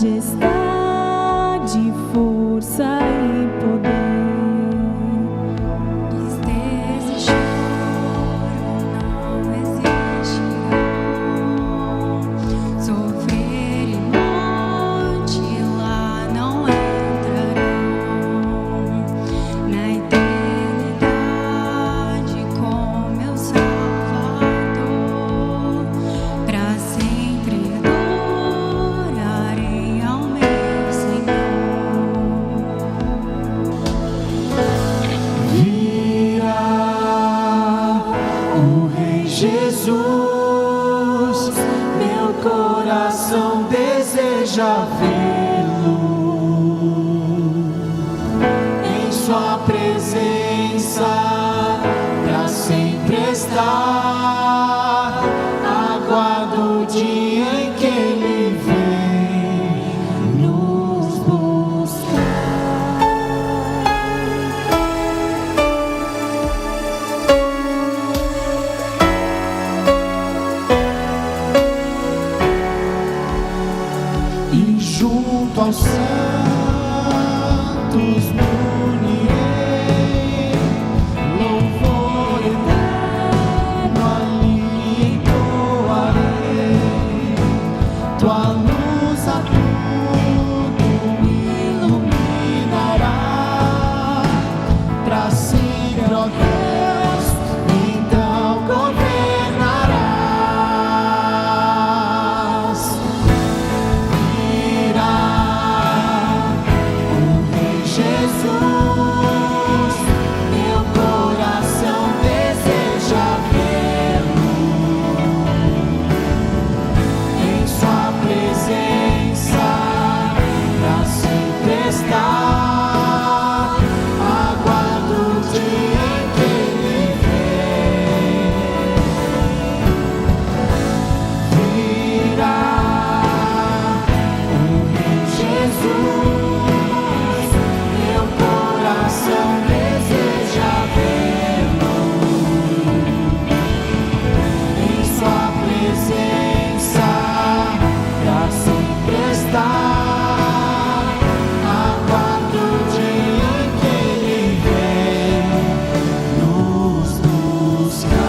majestade, força e poder. Tristeza e choro não existirão, sofrer e morte lá não entrarão. Na eternidade com meu Salvador, pra sempre adorarei ao meu Senhor. Virá o Rei Jesus, meu coração deseja vê-lo. Em sua presença pra sempre estar. Aguardo o dia em que ele vem nos buscar. E junto aos santos me unirei, louvor eterno ali entoarei. Tua luz a tudo iluminará, pra sempre, ó Deus, então governarás. Virá o Rei Jesus, meu coração deseja vê-lo. Em sua presença pra sempre estar. Aguardo o dia em que ele vem. Virá o Rei Jesus, meu coração deseja vê-lo. Em sua presença pra sempre estar. Aguardo o dia em que ele vem nos buscar.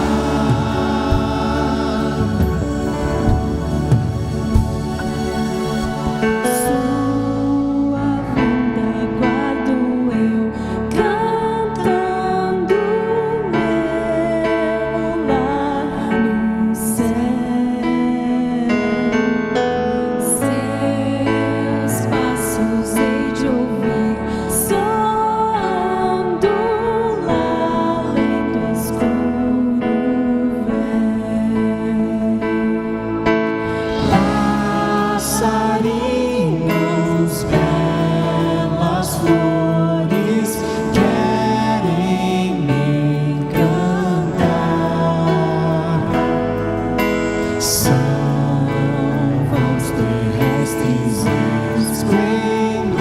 Sua vinda aguardo eu, cantando meu lar no céu. Seus passos hei de ouvir, soando lá além do escuro véu. Passarinhos, belas flores, querem me cantar. São voos terrestres e esplendores,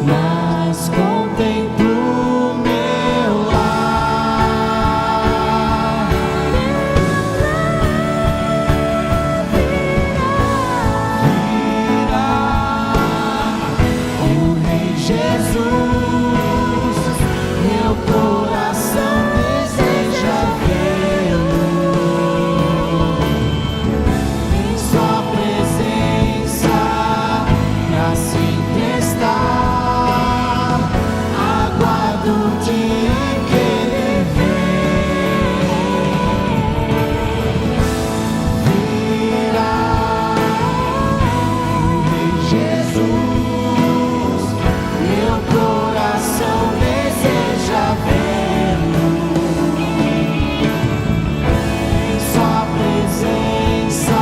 mas contemplo meu lar. Virá o Rei Jesus, meu coração deseja vê-lo. Em sua presença pra sempre estar. Aguardo o dia em que ele vem. Virá o Rei Jesus, meu coração deseja vê-lo. Em sua presença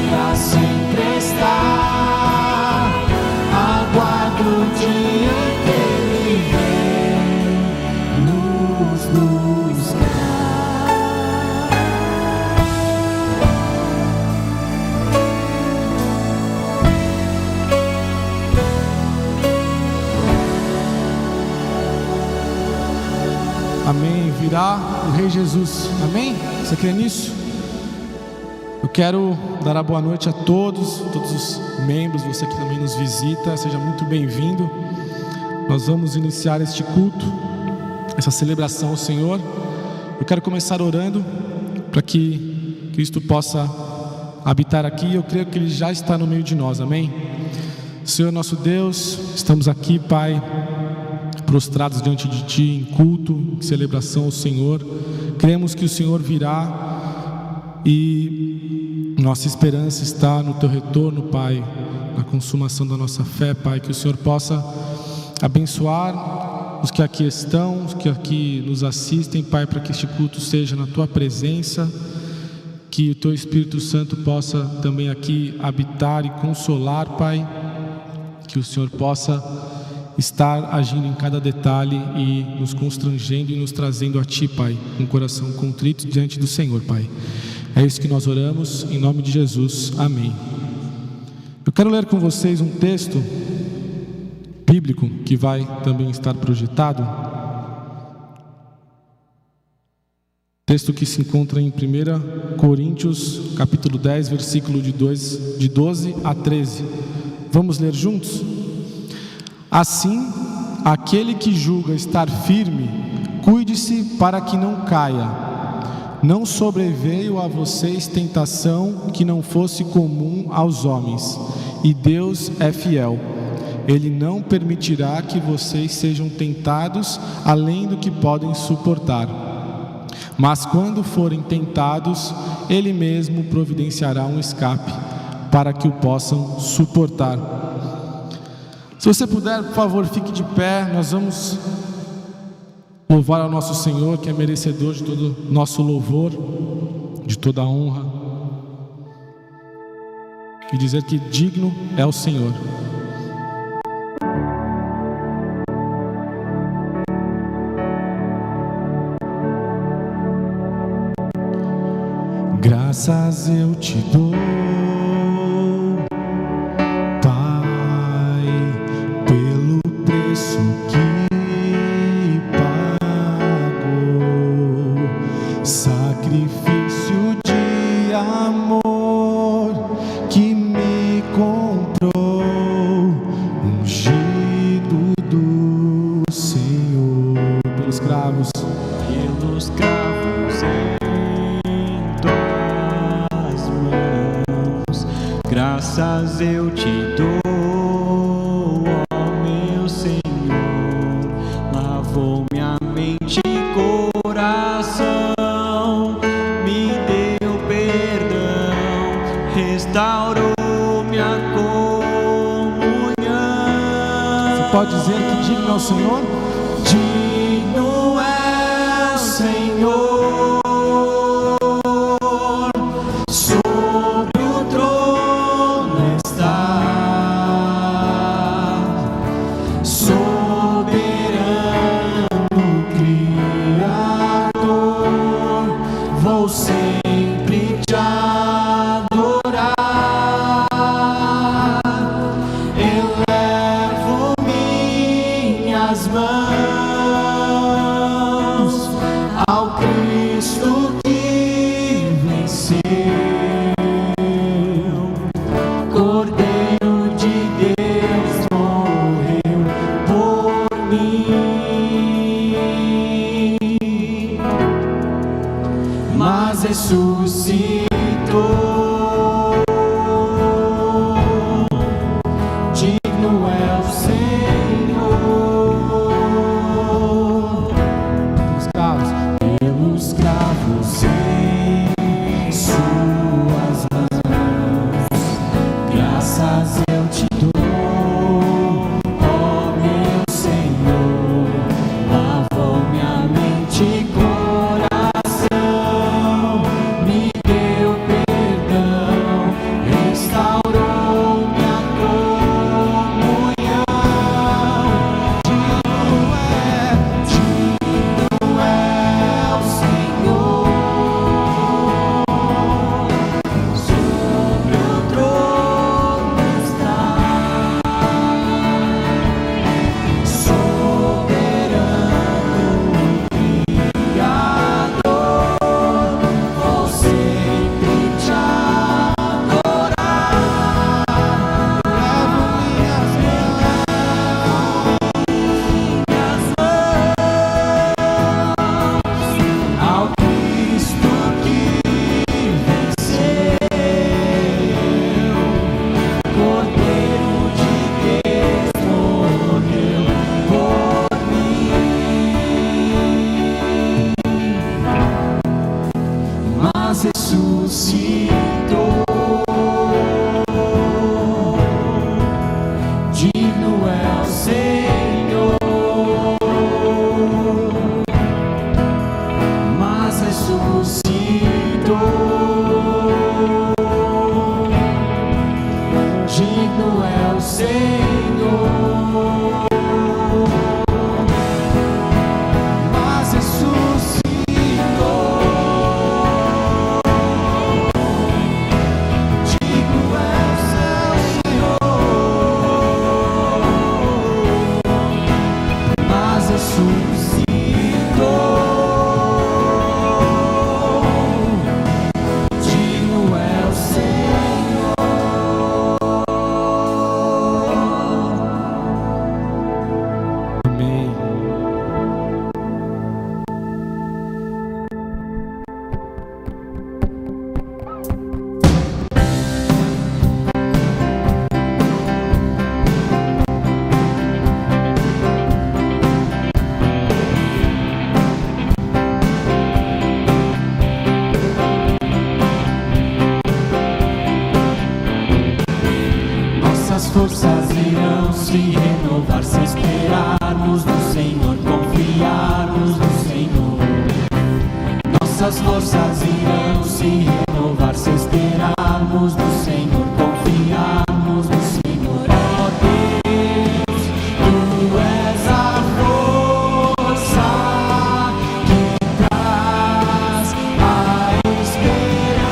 pra sempre estar. Aguardo o dia em que ele vem nos buscar. Amém. Virá o Rei Jesus. Amém? Você crê nisso? Eu Eu quero dar a boa noite a todos os membros, você que também nos visita, seja muito bem-vindo. Nós vamos iniciar este culto, essa celebração ao Senhor. Eu quero começar orando para que Cristo possa habitar aqui. Eu creio que Ele já está no meio de nós, amém? Senhor nosso Deus, estamos aqui, Pai, prostrados diante de Ti em culto, em celebração ao Senhor. Cremos que o Senhor virá e nossa esperança está no Teu retorno, Pai, na consumação da nossa fé, Pai. Que o Senhor possa abençoar os que aqui estão, os que aqui nos assistem, Pai, para que este culto seja na Tua presença, que o Teu Espírito Santo possa também aqui habitar e consolar, Pai, que o Senhor possa estar agindo em cada detalhe e nos constrangendo e nos trazendo a Ti, Pai, com o coração contrito diante do Senhor, Pai. É isso que nós oramos, em nome de Jesus, amém. Eu quero ler com vocês um texto bíblico que vai também estar projetado. Texto que se encontra em 1 Coríntios, capítulo 10, versículo de 12 a 13. Vamos ler juntos? Assim, aquele que julga estar firme, cuide-se para que não caia. Não sobreveio a vocês tentação que não fosse comum aos homens, e Deus é fiel. Ele não permitirá que vocês sejam tentados além do que podem suportar. Mas quando forem tentados, Ele mesmo providenciará um escape, para que o possam suportar. Se você puder, por favor, fique de pé. Nós vamos louvar ao nosso Senhor, que é merecedor de todo nosso louvor, de toda a honra, e dizer que digno é o Senhor. Graças eu te dou, Pai, pelo preço que pagou, sacrifício de amor que me comprou, ungido do Senhor, pelos cravos graças eu te dou, ó meu Senhor, lavou minha mente e coração, me deu perdão, restaurou minha comunhão. Você pode dizer que digno é o Senhor? Digno é o Senhor. Ao Cristo Forças irão se renovar se esperarmos no Senhor, confiarmos no Senhor. Nossas forças irão se renovar se esperarmos no Senhor, confiarmos no Senhor. Ó Deus, Tu és a força que traz a esperança.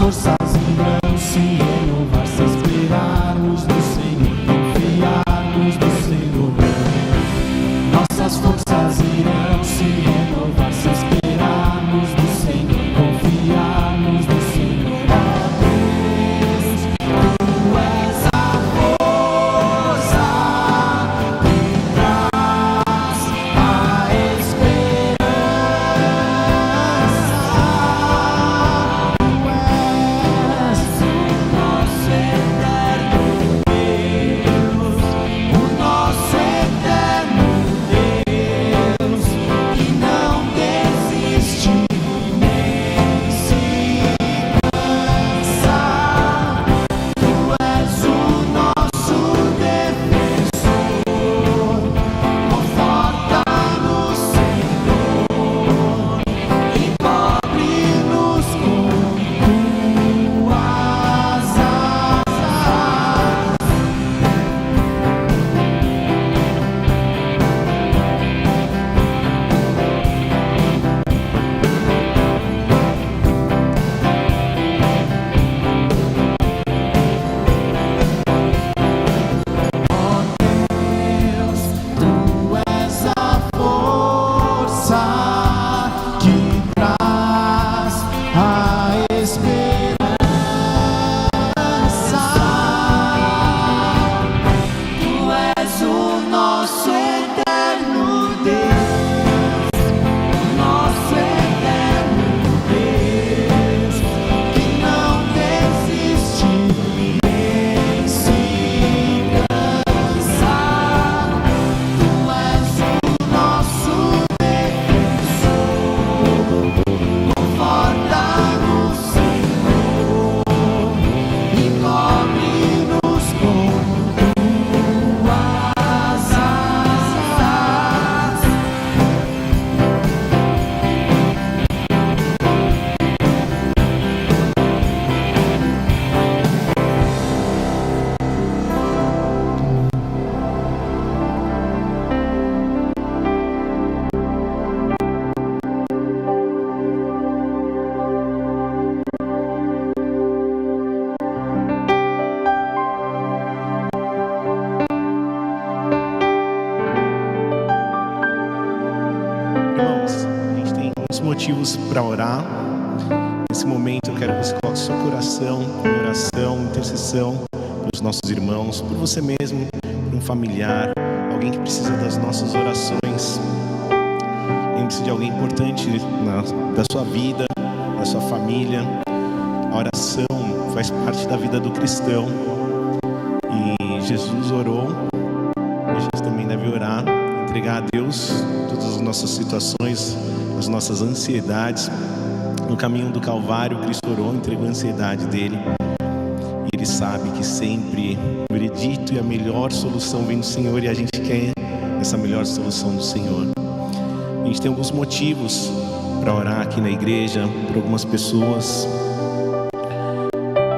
Forças irão se renovar se esperarmos no Senhor, confiarmos no Senhor. Nossas forças irão se renovar se esperarmos no Senhor, confiarmos no Senhor. Ó Deus, Tu és a força que traz a esperança. Motivos para orar. Nesse momento eu quero que você coloque seu coração em oração, intercessão pelos nossos irmãos, por você mesmo, por um familiar, alguém que precisa das nossas orações. lembre-se de alguém importante da sua vida, da sua família. A oração faz parte da vida do cristão. E Jesus orou, e a gente também deve orar, entregar a Deus todas as nossas situações, as nossas ansiedades. No caminho do Calvário, Cristo orou, entregou a ansiedade dele. E Ele sabe que sempre o veredito e a melhor solução vem do Senhor, e a gente quer essa melhor solução do Senhor. A gente tem alguns motivos para orar aqui na igreja, por algumas pessoas.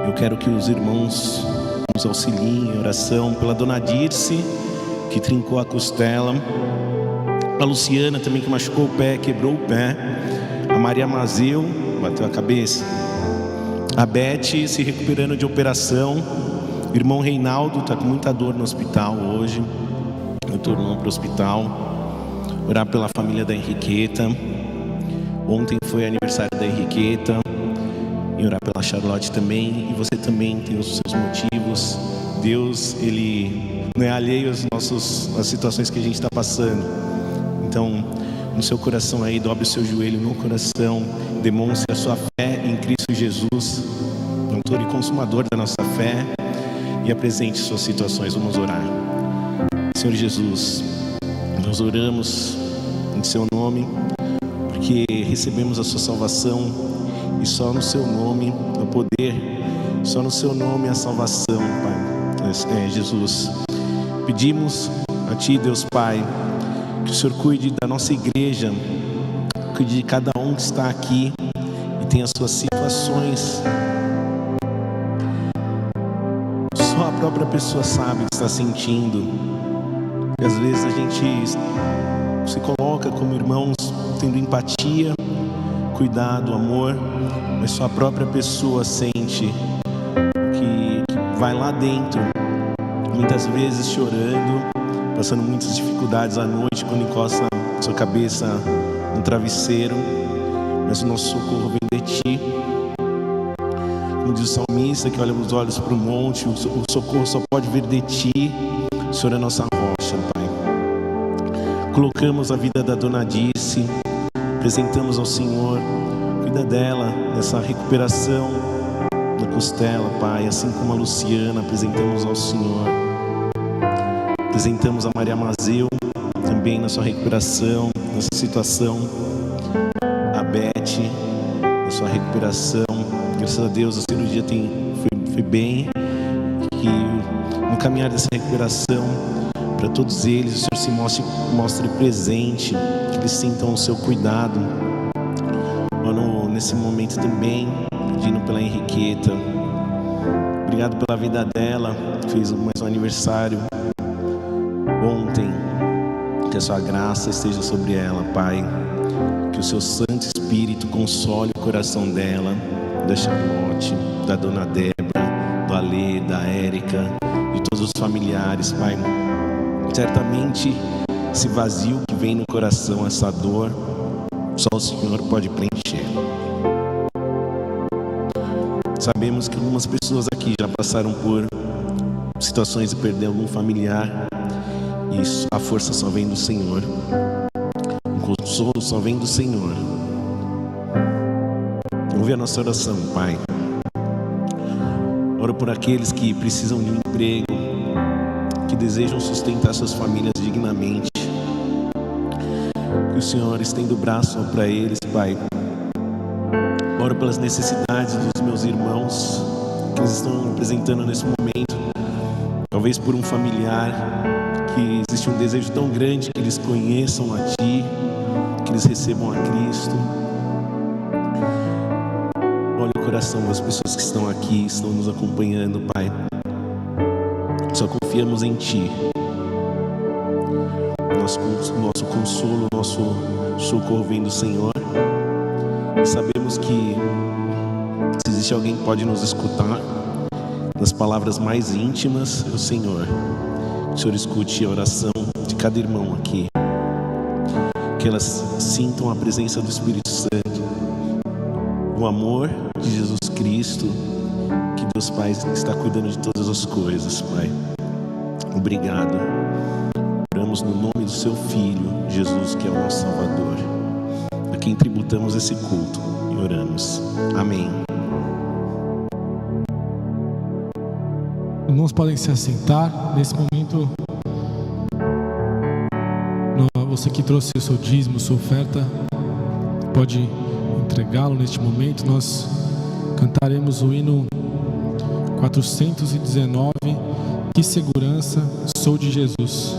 Eu quero que os irmãos nos auxiliem em oração pela dona Dirce, que trincou a costela, a Luciana também, que machucou o pé, quebrou o pé, a Maria Mazeu, bateu a cabeça, a Beth se recuperando de operação, o irmão Reinaldo está com muita dor no hospital hoje, retornou para o hospital. Orar pela família da Henriqueta. Ontem foi aniversário da Henriqueta. E orar pela Charlotte também. E você também tem os seus motivos. Deus, Ele não é alheio às situações que a gente está passando. Então, no seu coração aí, dobre o seu joelho no coração. Demonstre a sua fé em Cristo Jesus, autor e consumador da nossa fé. E apresente suas situações. Vamos orar. Senhor Jesus, nós oramos em seu nome, porque recebemos a sua salvação, e só no seu nome o poder, só no seu nome a salvação, Pai. Jesus, pedimos a Ti, Deus Pai, que o Senhor cuide da nossa igreja, cuide de cada um que está aqui e tem as suas situações. Só a própria pessoa sabe o que está sentindo. E às vezes a gente se coloca como irmãos, tendo empatia, cuidado, amor, mas só a própria pessoa sente que vai lá dentro, muitas vezes chorando, passando muitas dificuldades à noite, quando encosta sua cabeça no travesseiro, mas o nosso socorro vem de Ti. Como diz o salmista, que olha os olhos para o monte, o socorro só pode vir de Ti. O Senhor é nossa rocha, Pai. Colocamos a vida da dona Dirce, apresentamos ao Senhor, cuida dela nessa recuperação da costela, Pai. Assim como a Luciana, apresentamos ao Senhor. Apresentamos a Maria Mazeu também na sua recuperação, nessa situação. A Beth, na sua recuperação. Graças a Deus a cirurgia foi bem. E no caminhar dessa recuperação, para todos eles, o Senhor se mostre presente, que eles sintam o seu cuidado. Nesse momento também, pedindo pela Henriqueta. Obrigado pela vida dela, fez mais um aniversário ontem. Que a sua graça esteja sobre ela, Pai. Que o seu Santo Espírito console o coração dela, da Charlotte, da dona Débora, do Alê, da Érica, de todos os familiares, Pai. Certamente esse vazio que vem no coração, essa dor, só o Senhor pode preencher. Sabemos que algumas pessoas aqui já passaram por situações de perder algum familiar, e a força só vem do Senhor, o consolo só vem do Senhor. Ouve a nossa oração, Pai. Oro por aqueles que precisam de um emprego, que desejam sustentar suas famílias dignamente. Que o Senhor estenda o braço para eles, Pai. Oro pelas necessidades dos meus irmãos que eles estão apresentando nesse momento. Talvez por um familiar, que existe um desejo tão grande que eles conheçam a Ti, que eles recebam a Cristo. Olha o coração das pessoas que estão aqui, estão nos acompanhando, Pai. Só confiamos em Ti. Nosso consolo, nosso socorro vem do Senhor. E sabemos que se existe alguém que pode nos escutar nas palavras mais íntimas, é o Senhor. Que o Senhor escute a oração de cada irmão aqui. Que elas sintam a presença do Espírito Santo, o amor de Jesus Cristo, que Deus Pai está cuidando de todas as coisas, Pai. Obrigado. Oramos no nome do Seu Filho, Jesus, que é o nosso Salvador. quem tributamos esse culto e oramos. Amém. Irmãos, podem se assentar. Nesse momento, você que trouxe o seu dízimo, sua oferta, pode entregá-lo neste momento. Nós cantaremos o hino 419, Que Segurança Sou de Jesus.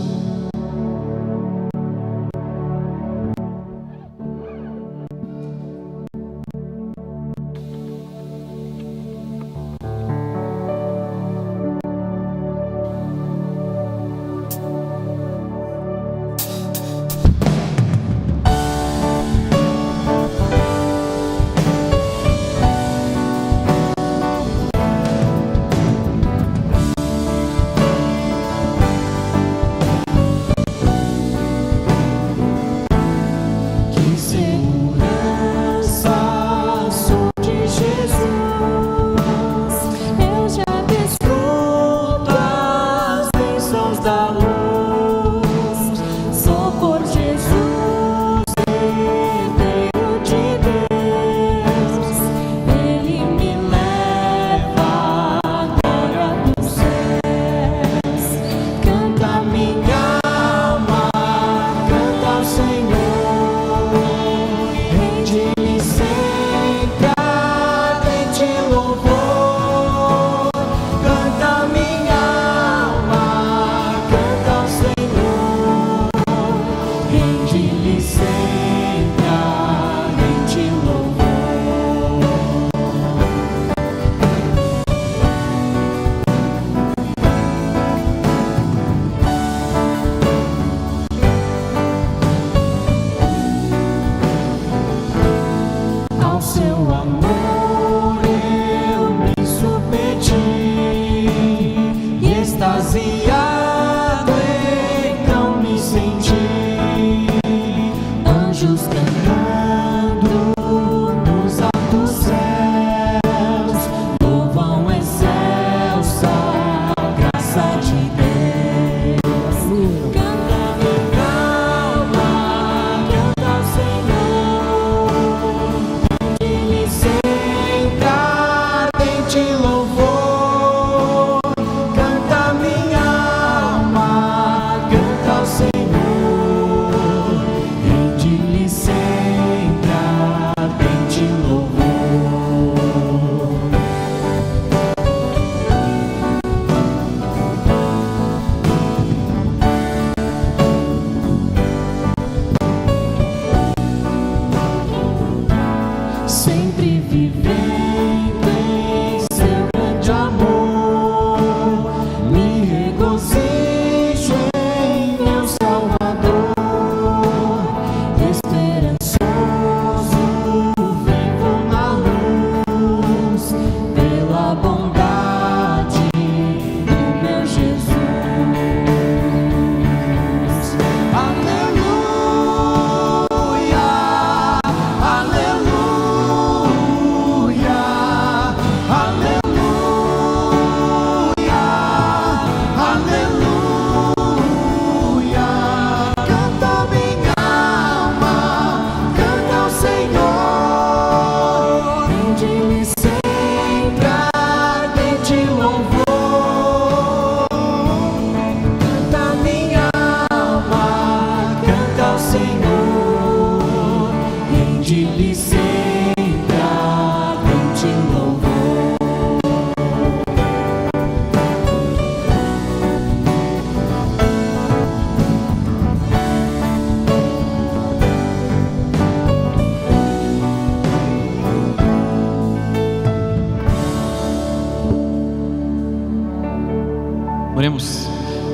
Oremos.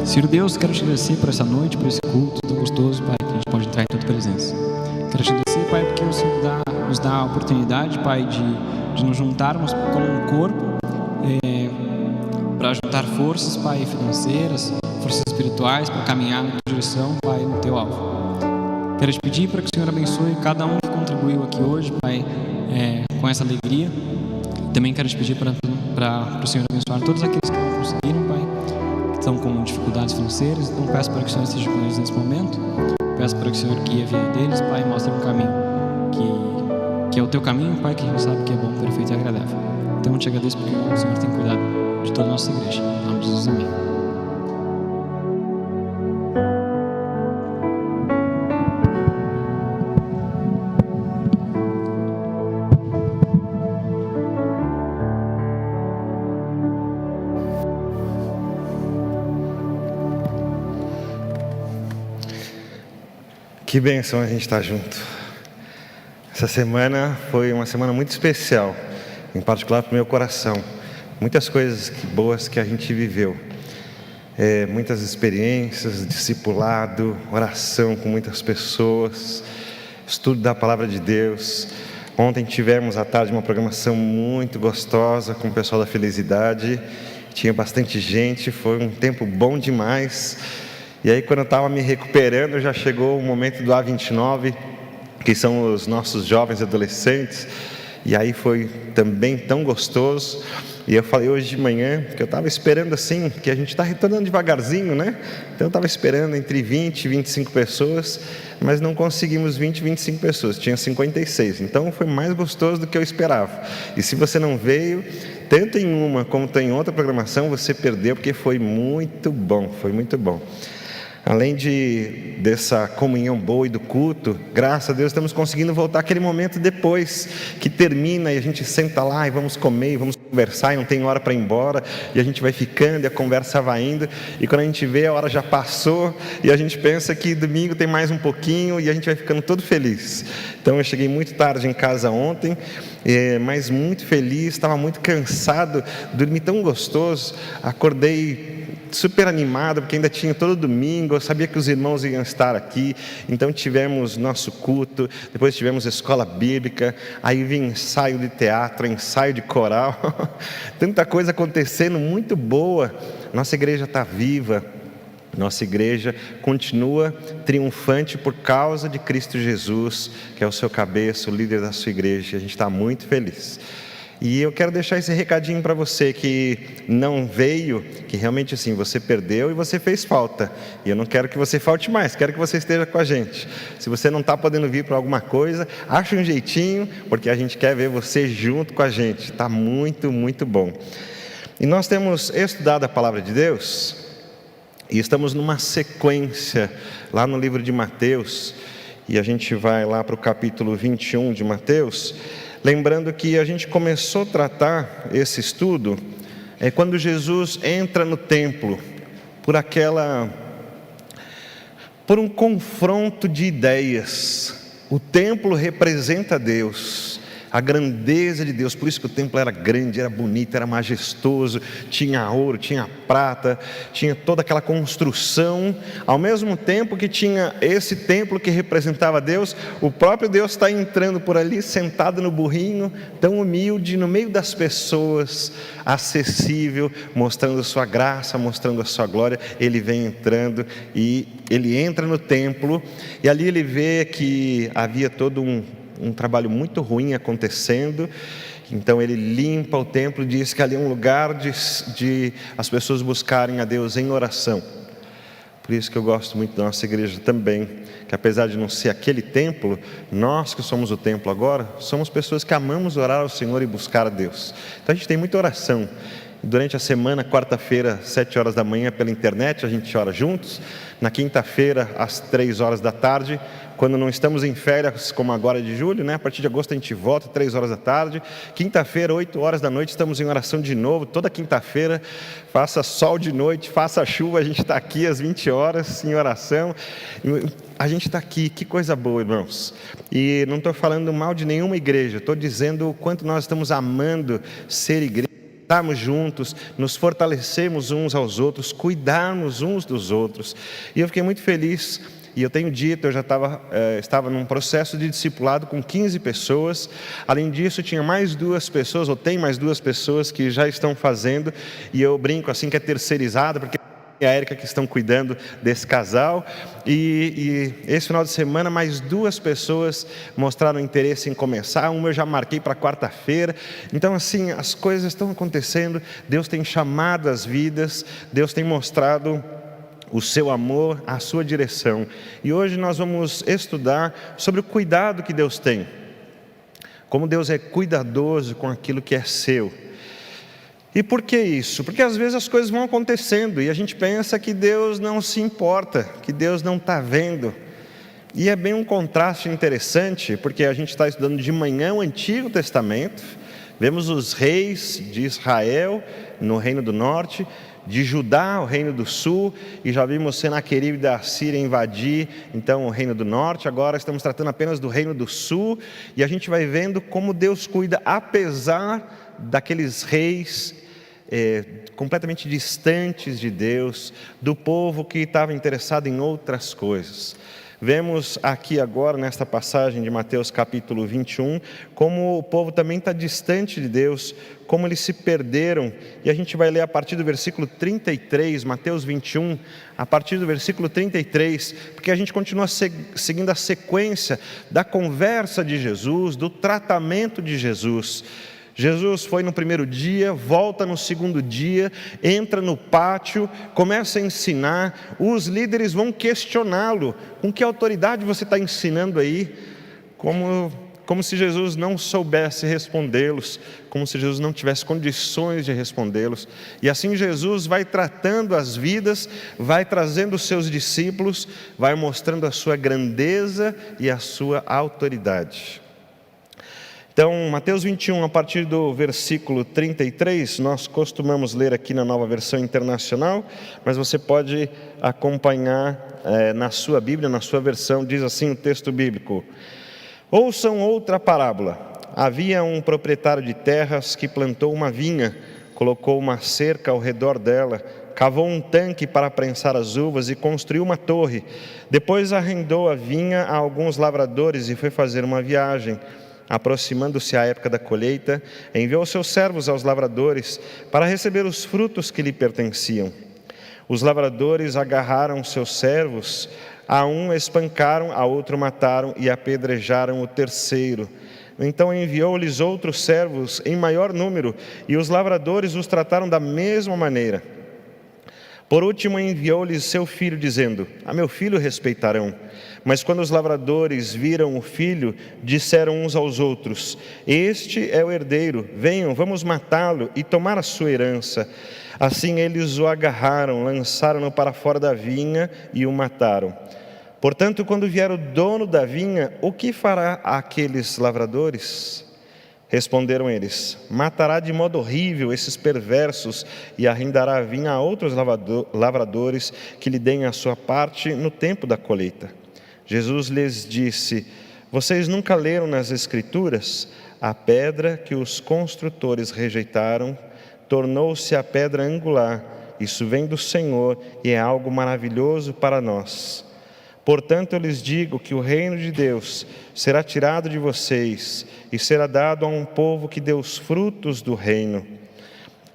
Senhor Deus, quero te agradecer por essa noite, por esse culto tão gostoso, Pai, que a gente pode entrar em tua presença. Quero te agradecer, Pai, porque o Senhor nos dá a oportunidade, Pai, de nos juntarmos como um corpo, para juntar forças, Pai, financeiras, forças espirituais, para caminhar na tua direção, Pai, no teu alvo. Quero te pedir para que o Senhor abençoe cada um que contribuiu aqui hoje, Pai, com essa alegria. Também quero te pedir para o Senhor abençoar todos aqueles que não conseguiram, Pai, que estão com dificuldades financeiras. Então peço para que o Senhor esteja com eles nesse momento. Peço para que o Senhor guie a vida deles, Pai, e mostre um caminho. que é o teu caminho, Pai, que a gente sabe que é bom, perfeito e agradável. Então eu te agradeço porque o Senhor tem cuidado de toda a nossa igreja. Em nome de Jesus, amém. Que bênção a gente estar junto. Essa semana foi uma semana muito especial, em particular para o meu coração. Muitas coisas boas que a gente viveu. Muitas experiências, discipulado, oração com muitas pessoas, estudo da Palavra de Deus. Ontem tivemos à tarde uma programação muito gostosa com o pessoal da Felicidade. Tinha bastante gente, foi um tempo bom demais. E aí, quando eu estava me recuperando, já chegou o momento do A29, que são os nossos jovens adolescentes. E aí foi também tão gostoso. E eu falei hoje de manhã, que eu estava esperando assim, que a gente está retornando devagarzinho, né? Então eu estava esperando entre 20 e 25 pessoas, mas não conseguimos 20 e 25 pessoas, tinha 56. Então foi mais gostoso do que eu esperava. E se você não veio, tanto em uma como em outra programação, você perdeu, porque foi muito bom, foi muito bom. Além dessa comunhão boa e do culto, graças a Deus estamos conseguindo voltar aquele momento depois que termina e a gente senta lá e vamos comer, e vamos conversar e não tem hora para ir embora, e a gente vai ficando e a conversa vai indo, e quando a gente vê a hora já passou e a gente pensa que domingo tem mais um pouquinho e a gente vai ficando todo feliz. Então eu cheguei muito tarde em casa ontem, mas muito feliz, estava muito cansado, dormi tão gostoso, acordei super animado, porque ainda tinha todo domingo, eu sabia que os irmãos iam estar aqui, então tivemos nosso culto, depois tivemos escola bíblica, aí vinha ensaio de teatro, ensaio de coral, tanta coisa acontecendo, muito boa. Nossa igreja está viva, nossa igreja continua triunfante por causa de Cristo Jesus, que é o seu cabeça, o líder da sua igreja, e a gente está muito feliz. E eu quero deixar esse recadinho para você que não veio, que realmente assim, você perdeu e você fez falta. E eu não quero que você falte mais, quero que você esteja com a gente. Se você não está podendo vir para alguma coisa, acha um jeitinho, porque a gente quer ver você junto com a gente. Está muito, muito bom. E nós temos estudado a Palavra de Deus, e estamos numa sequência, lá no livro de Mateus, e a gente vai lá para o capítulo 21 de Mateus. Lembrando que a gente começou a tratar esse estudo quando Jesus entra no templo, por um confronto de ideias. O templo representa Deus, a grandeza de Deus, por isso que o templo era grande, era bonito, era majestoso, tinha ouro, tinha prata, tinha toda aquela construção, ao mesmo tempo que tinha esse templo que representava Deus, o próprio Deus está entrando por ali, sentado no burrinho, tão humilde, no meio das pessoas, acessível, mostrando sua graça, mostrando a sua glória. Ele vem entrando e ele entra no templo, e ali ele vê que havia todo um trabalho muito ruim acontecendo. Então ele limpa o templo, diz que ali é um lugar de as pessoas buscarem a Deus em oração. Por isso que eu gosto muito da nossa igreja também, que apesar de não ser aquele templo, nós que somos o templo agora, somos pessoas que amamos orar ao Senhor e buscar a Deus. Então a gente tem muita oração. Durante a semana, quarta-feira, 7 horas da manhã, pela internet, a gente ora juntos. Na quinta-feira, às 3 horas da tarde, quando não estamos em férias, como agora de julho, né? A partir de agosto a gente volta, 3 horas da tarde. Quinta-feira, 8 horas da noite, estamos em oração de novo. Toda quinta-feira, faça sol de noite, faça chuva, a gente está aqui às 20 horas em oração. A gente está aqui, que coisa boa, irmãos. E não estou falando mal de nenhuma igreja, estou dizendo o quanto nós estamos amando ser igreja. Estarmos juntos, nos fortalecermos uns aos outros, cuidarmos uns dos outros. E eu fiquei muito feliz, e eu tenho dito, eu já estava num processo de discipulado com 15 pessoas. Além disso, tinha mais 2 pessoas, ou tem mais 2 pessoas que já estão fazendo, e eu brinco assim que é terceirizado, porque e a Érica que estão cuidando desse casal, e esse final de semana mais 2 pessoas mostraram interesse em começar. Uma eu já marquei para quarta-feira. Então assim, as coisas estão acontecendo, Deus tem chamado as vidas, Deus tem mostrado o seu amor, a sua direção. E hoje nós vamos estudar sobre o cuidado que Deus tem como Deus é cuidadoso com aquilo que é seu. E por que isso? Porque às vezes as coisas vão acontecendo e a gente pensa que Deus não se importa, que Deus não está vendo. E é bem um contraste interessante, porque a gente está estudando de manhã o Antigo Testamento, vemos os reis de Israel no Reino do Norte, de Judá, o Reino do Sul, e já vimos Senaqueribe da Síria invadir, então, o Reino do Norte. Agora estamos tratando apenas do Reino do Sul, e a gente vai vendo como Deus cuida, apesar daqueles reis completamente distantes de Deus, do povo que estava interessado em outras coisas. Vemos aqui agora, nesta passagem de Mateus capítulo 21, como o povo também está distante de Deus, como eles se perderam. E a gente vai ler a partir do versículo 33, Mateus 21, a partir do versículo 33, porque a gente continua seguindo a sequência da conversa de Jesus, do tratamento de Jesus. Jesus foi no primeiro dia, volta no segundo dia, entra no pátio, começa a ensinar. Os líderes vão questioná-lo: com que autoridade você está ensinando aí? Como se Jesus não soubesse respondê-los, como se Jesus não tivesse condições de respondê-los. E assim Jesus vai tratando as vidas, vai trazendo os seus discípulos, vai mostrando a sua grandeza e a sua autoridade. Então, Mateus 21, a partir do versículo 33, nós costumamos ler aqui na Nova Versão Internacional, mas você pode acompanhar na sua Bíblia, na sua versão, diz assim o texto bíblico: ouçam outra parábola. Havia um proprietário de terras que plantou uma vinha, colocou uma cerca ao redor dela, cavou um tanque para prensar as uvas e construiu uma torre. Depois arrendou a vinha a alguns lavradores e foi fazer uma viagem. Aproximando-se a época da colheita, enviou seus servos aos lavradores para receber os frutos que lhe pertenciam. Os lavradores agarraram seus servos, a um espancaram, a outro mataram e apedrejaram o terceiro. Então enviou-lhes outros servos em maior número, e os lavradores os trataram da mesma maneira. Por último enviou-lhes seu filho, dizendo: a meu filho respeitarão. Mas quando os lavradores viram o filho, disseram uns aos outros: este é o herdeiro, venham, vamos matá-lo e tomar a sua herança. Assim eles o agarraram, lançaram-no para fora da vinha e o mataram. Portanto, quando vier o dono da vinha, o que fará àqueles lavradores? Responderam eles: matará de modo horrível esses perversos e arrendará a vinha a outros lavradores que lhe deem a sua parte no tempo da colheita. Jesus lhes disse: vocês nunca leram nas Escrituras? A pedra que os construtores rejeitaram tornou-se a pedra angular. Isso vem do Senhor e é algo maravilhoso para nós. Portanto, eu lhes digo que o reino de Deus será tirado de vocês e será dado a um povo que dê os frutos do reino.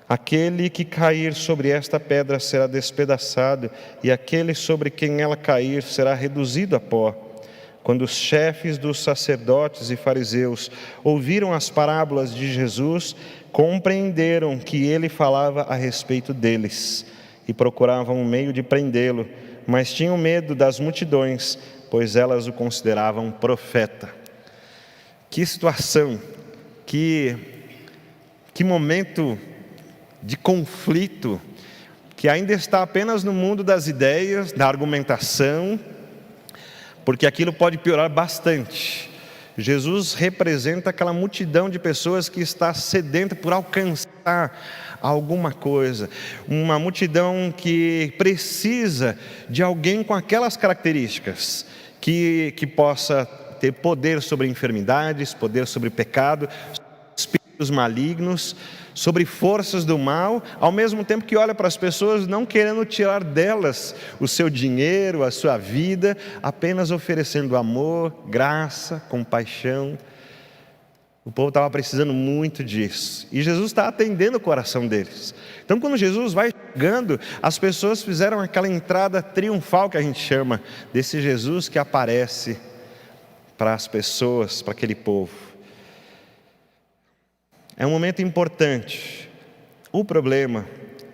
Aquele que cair sobre esta pedra será despedaçado, e aquele sobre quem ela cair será reduzido a pó. Quando os chefes dos sacerdotes e fariseus ouviram as parábolas de Jesus, compreenderam que ele falava a respeito deles, e procuravam um meio de prendê-lo, mas tinham medo das multidões, pois elas o consideravam profeta. Que situação, que momento de conflito, que ainda está apenas no mundo das ideias, da argumentação, porque aquilo pode piorar bastante. Jesus representa aquela multidão de pessoas que está sedenta por alcançar alguma coisa, uma multidão que precisa de alguém com aquelas características, que possa ter poder sobre enfermidades, poder sobre pecado, espíritos malignos, sobre forças do mal, ao mesmo tempo que olha para as pessoas não querendo tirar delas o seu dinheiro, a sua vida, apenas oferecendo amor, graça, compaixão. O povo estava precisando muito disso, e Jesus está atendendo o coração deles. Então, quando Jesus vai chegando, as pessoas fizeram aquela entrada triunfal que a gente chama, desse Jesus que aparece para as pessoas, para aquele povo. É um momento importante. O problema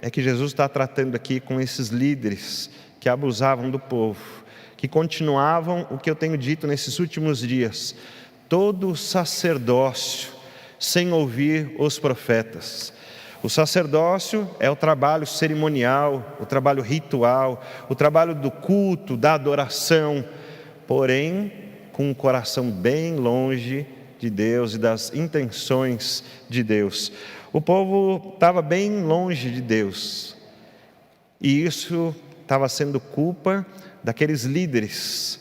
é que Jesus está tratando aqui com esses líderes que abusavam do povo, que continuavam o que eu tenho dito nesses últimos dias, todo o sacerdócio sem ouvir os profetas. O sacerdócio é o trabalho cerimonial, o trabalho ritual, o trabalho do culto, da adoração, porém com um coração bem longe de Deus e das intenções de Deus. O povo estava bem longe de Deus, e isso estava sendo culpa daqueles líderes.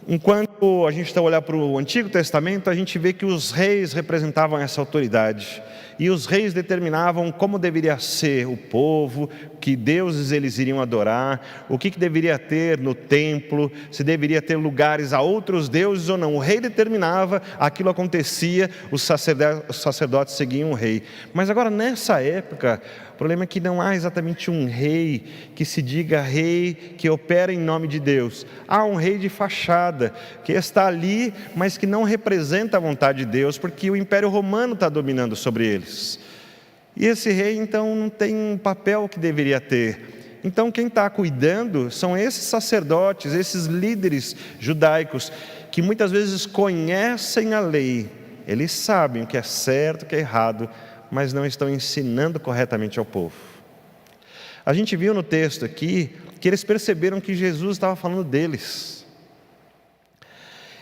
Enquanto a gente está olhando para o Antigo Testamento, a gente vê que os reis representavam essa autoridade, e os reis determinavam como deveria ser o povo, que deuses eles iriam adorar, o que deveria ter no templo, se deveria ter lugares a outros deuses ou não. O rei determinava, aquilo acontecia, os sacerdotes seguiam o rei. Mas agora nessa época, o problema é que não há exatamente um rei que se diga rei, que opera em nome de Deus. Há um rei de fachada, que está ali, mas que não representa a vontade de Deus, porque o Império Romano está dominando sobre eles. E esse rei então não tem um papel que deveria ter. Então quem está cuidando são esses sacerdotes, esses líderes judaicos, que muitas vezes conhecem a lei, eles sabem o que é certo, o que é errado, mas não estão ensinando corretamente ao povo. A gente viu no texto aqui que eles perceberam que Jesus estava falando deles.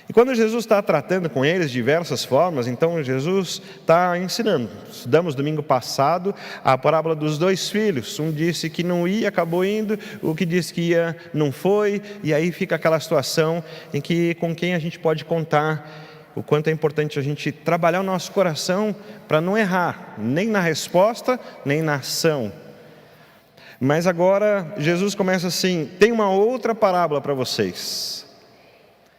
E quando Jesus está tratando com eles de diversas formas, então Jesus está ensinando. Estudamos domingo passado a parábola dos 2 filhos. Um disse que não ia, acabou indo. O que disse que ia, não foi. E aí fica aquela situação em que com quem a gente pode contar. O quanto é importante a gente trabalhar o nosso coração para não errar, nem na resposta, nem na ação. Mas agora Jesus começa assim: tem uma outra parábola para vocês.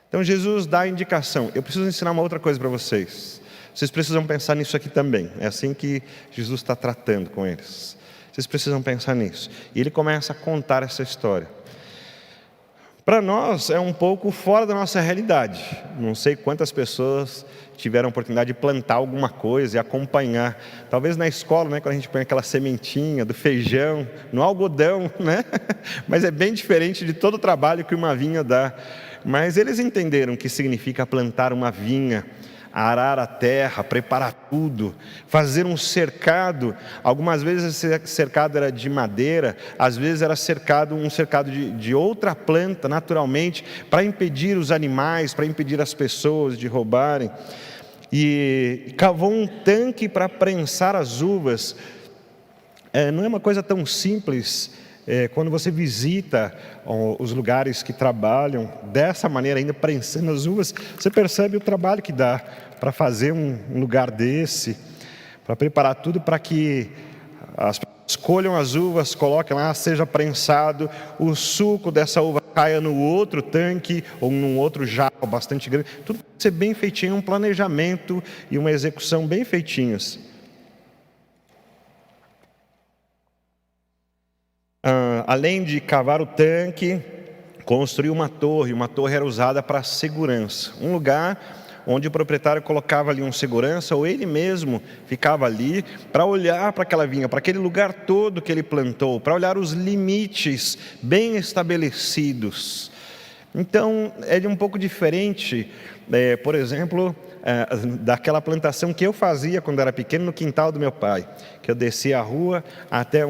Então Jesus dá a indicação: eu preciso ensinar uma outra coisa para vocês. Vocês precisam pensar nisso aqui também. É assim que Jesus está tratando com eles. Vocês precisam pensar nisso. E ele começa a contar essa história. Para nós é um pouco fora da nossa realidade. Não sei quantas pessoas tiveram a oportunidade de plantar alguma coisa e acompanhar. Talvez na escola, né, quando a gente põe aquela sementinha do feijão, no algodão, né? Mas é bem diferente de todo o trabalho que uma vinha dá. Mas eles entenderam o que significa plantar uma vinha, arar a terra, preparar tudo, fazer um cercado. Algumas vezes esse cercado era de madeira, às vezes era um cercado de outra planta, naturalmente, para impedir os animais, para impedir as pessoas de roubarem. E cavou um tanque para prensar as uvas. Não é uma coisa tão simples. Quando você visita os lugares que trabalham dessa maneira, ainda prensando as uvas, você percebe o trabalho que dá para fazer um lugar desse, para preparar tudo para que as pessoas colham as uvas, coloquem lá, seja prensado, o suco dessa uva caia no outro tanque ou num outro jarro bastante grande. Tudo tem que ser bem feitinho, um planejamento e uma execução bem feitinhos. Além de cavar o tanque, construiu uma torre. Uma torre era usada para segurança. Um lugar onde o proprietário colocava ali um segurança, ou ele mesmo ficava ali para olhar para aquela vinha, para aquele lugar todo que ele plantou, para olhar os limites bem estabelecidos. Então, é um pouco diferente, por exemplo, daquela plantação que eu fazia quando era pequeno no quintal do meu pai, que eu descia a rua até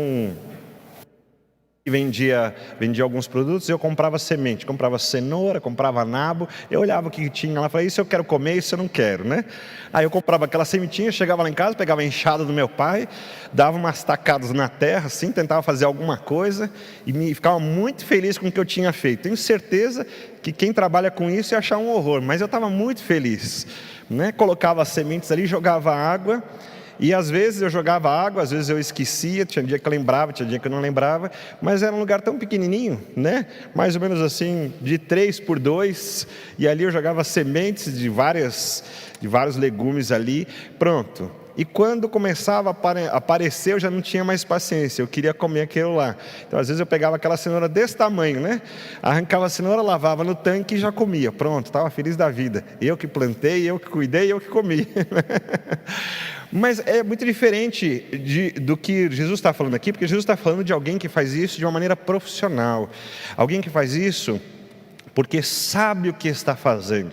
vendia alguns produtos, eu comprava semente, comprava cenoura, comprava nabo, eu olhava o que tinha lá, falei, isso eu quero comer, isso eu não quero, né? Aí eu comprava aquela sementinha, chegava lá em casa, pegava a enxada do meu pai, dava umas tacadas na terra, assim, tentava fazer alguma coisa, e ficava muito feliz com o que eu tinha feito. Tenho certeza que quem trabalha com isso ia achar um horror, mas eu estava muito feliz, né? Colocava as sementes ali, jogava água, e às vezes eu jogava água, às vezes eu esquecia, tinha dia que eu lembrava, tinha dia que eu não lembrava, mas era um lugar tão pequenininho, né? Mais ou menos assim, de 3 por 2, e ali eu jogava sementes de vários legumes ali, pronto. E quando começava a aparecer, eu já não tinha mais paciência, eu queria comer aquilo lá. Então às vezes eu pegava aquela cenoura desse tamanho, né? Arrancava a cenoura, lavava no tanque e já comia, pronto, estava feliz da vida. Eu que plantei, eu que cuidei, eu que comi. Mas é muito diferente do que Jesus está falando aqui, porque Jesus está falando de alguém que faz isso de uma maneira profissional. Alguém que faz isso porque sabe o que está fazendo.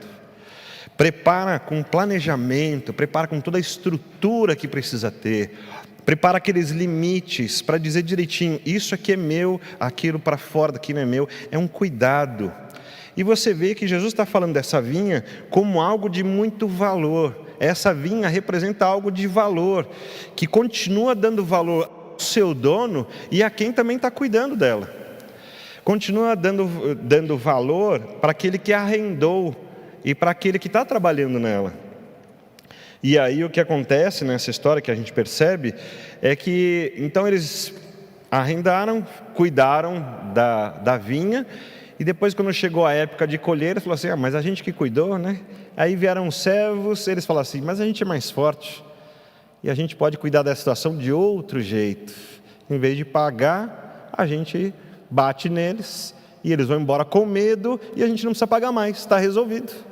prepara com planejamento, prepara com toda a estrutura que precisa ter, prepara aqueles limites para dizer direitinho, isso aqui é meu, aquilo para fora daqui não é meu, é um cuidado. E você vê que Jesus está falando dessa vinha como algo de muito valor. Essa vinha representa algo de valor, que continua dando valor ao seu dono e a quem também está cuidando dela. Continua dando valor para aquele que arrendou e para aquele que está trabalhando nela. E aí o que acontece nessa história que a gente percebe é que então eles arrendaram, cuidaram da vinha, e depois quando chegou a época de colher, eles falaram assim, mas a gente que cuidou, né? Aí vieram os servos, eles falaram assim, mas a gente é mais forte, e a gente pode cuidar da situação de outro jeito. Em vez de pagar, a gente bate neles, e eles vão embora com medo, e a gente não precisa pagar mais, está resolvido.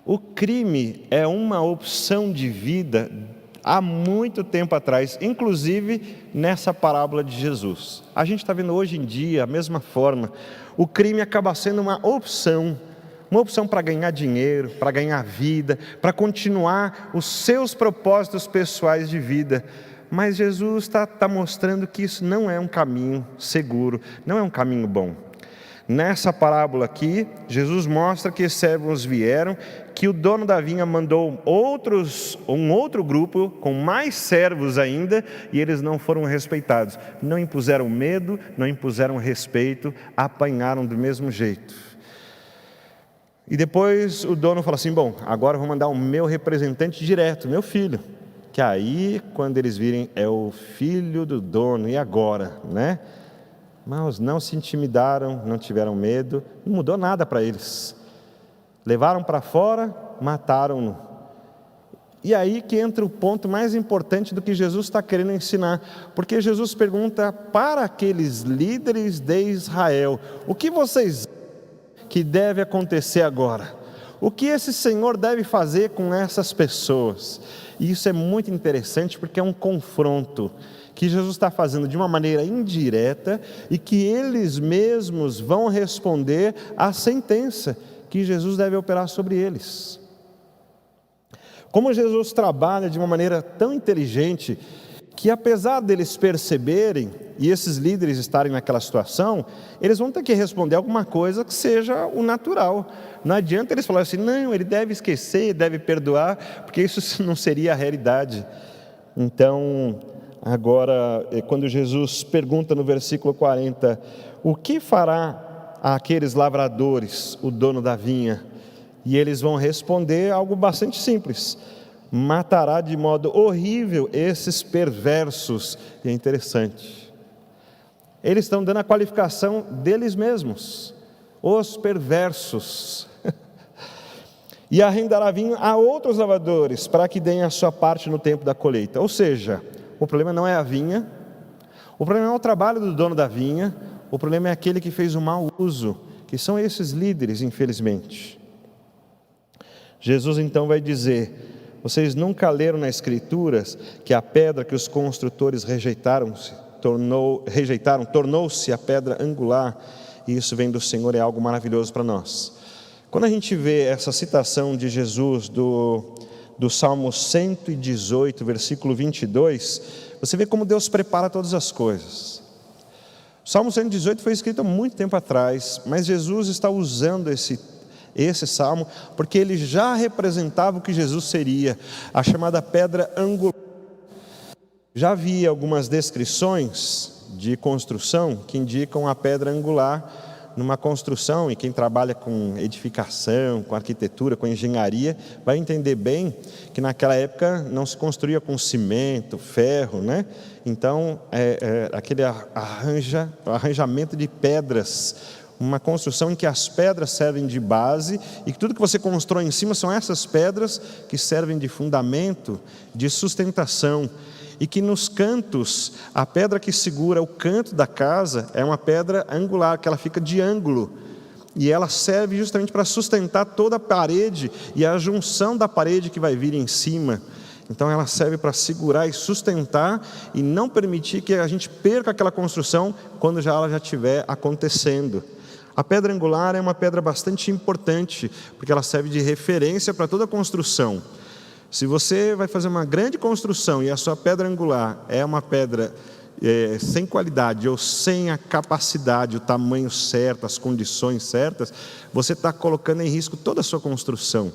O crime é uma opção de vida há muito tempo atrás, inclusive nessa parábola de Jesus. A gente está vendo hoje em dia a mesma forma. O crime acaba sendo uma opção para ganhar dinheiro, para ganhar vida, para continuar os seus propósitos pessoais de vida. Mas Jesus está mostrando que isso não é um caminho seguro, não é um caminho bom. Nessa parábola aqui, Jesus mostra que os servos vieram, que o dono da vinha mandou um outro grupo com mais servos ainda, e eles não foram respeitados. Não impuseram medo, não impuseram respeito, apanharam do mesmo jeito. E depois o dono fala assim, bom, agora eu vou mandar o meu representante direto, meu filho. Que aí, quando eles virem, é o filho do dono, e agora, né? Mas não se intimidaram, não tiveram medo, não mudou nada para eles. Levaram para fora, mataram-no. E aí que entra o ponto mais importante do que Jesus está querendo ensinar. Porque Jesus pergunta para aqueles líderes de Israel, o que vocês que deve acontecer agora? O que esse Senhor deve fazer com essas pessoas? E isso é muito interessante porque é um confronto que Jesus está fazendo de uma maneira indireta e que eles mesmos vão responder à sentença que Jesus deve operar sobre eles. Como Jesus trabalha de uma maneira tão inteligente que apesar deles perceberem e esses líderes estarem naquela situação, eles vão ter que responder alguma coisa que seja o natural. Não adianta eles falarem assim, não, ele deve esquecer, deve perdoar, porque isso não seria a realidade. Então, agora, quando Jesus pergunta no versículo 40, o que fará aqueles lavradores, o dono da vinha? E eles vão responder algo bastante simples, matará de modo horrível esses perversos. E é interessante, eles estão dando a qualificação deles mesmos, os perversos. E arrendará vinho a outros lavradores, para que deem a sua parte no tempo da colheita. Ou seja, o problema não é a vinha, o problema não é o trabalho do dono da vinha, o problema é aquele que fez o mau uso, que são esses líderes, infelizmente. Jesus então vai dizer, vocês nunca leram nas Escrituras que a pedra que os construtores rejeitaram tornou-se a pedra angular, e isso vem do Senhor, é algo maravilhoso para nós. Quando a gente vê essa citação de Jesus do Salmo 118, versículo 22, você vê como Deus prepara todas as coisas. O Salmo 118 foi escrito há muito tempo atrás, mas Jesus está usando esse salmo, porque ele já representava o que Jesus seria, a chamada pedra angular. Já havia algumas descrições de construção que indicam a pedra angular numa construção, e quem trabalha com edificação, com arquitetura, com engenharia, vai entender bem que naquela época não se construía com cimento, ferro, né? Então, aquele arranjamento de pedras, uma construção em que as pedras servem de base, e que tudo que você constrói em cima são essas pedras que servem de fundamento, de sustentação. E que nos cantos, a pedra que segura o canto da casa é uma pedra angular, que ela fica de ângulo, e ela serve justamente para sustentar toda a parede e a junção da parede que vai vir em cima. Então ela serve para segurar e sustentar e não permitir que a gente perca aquela construção quando ela já estiver acontecendo. A pedra angular é uma pedra bastante importante, porque ela serve de referência para toda a construção. Se você vai fazer uma grande construção e a sua pedra angular é uma pedra sem qualidade ou sem a capacidade, o tamanho certo, as condições certas, você está colocando em risco toda a sua construção.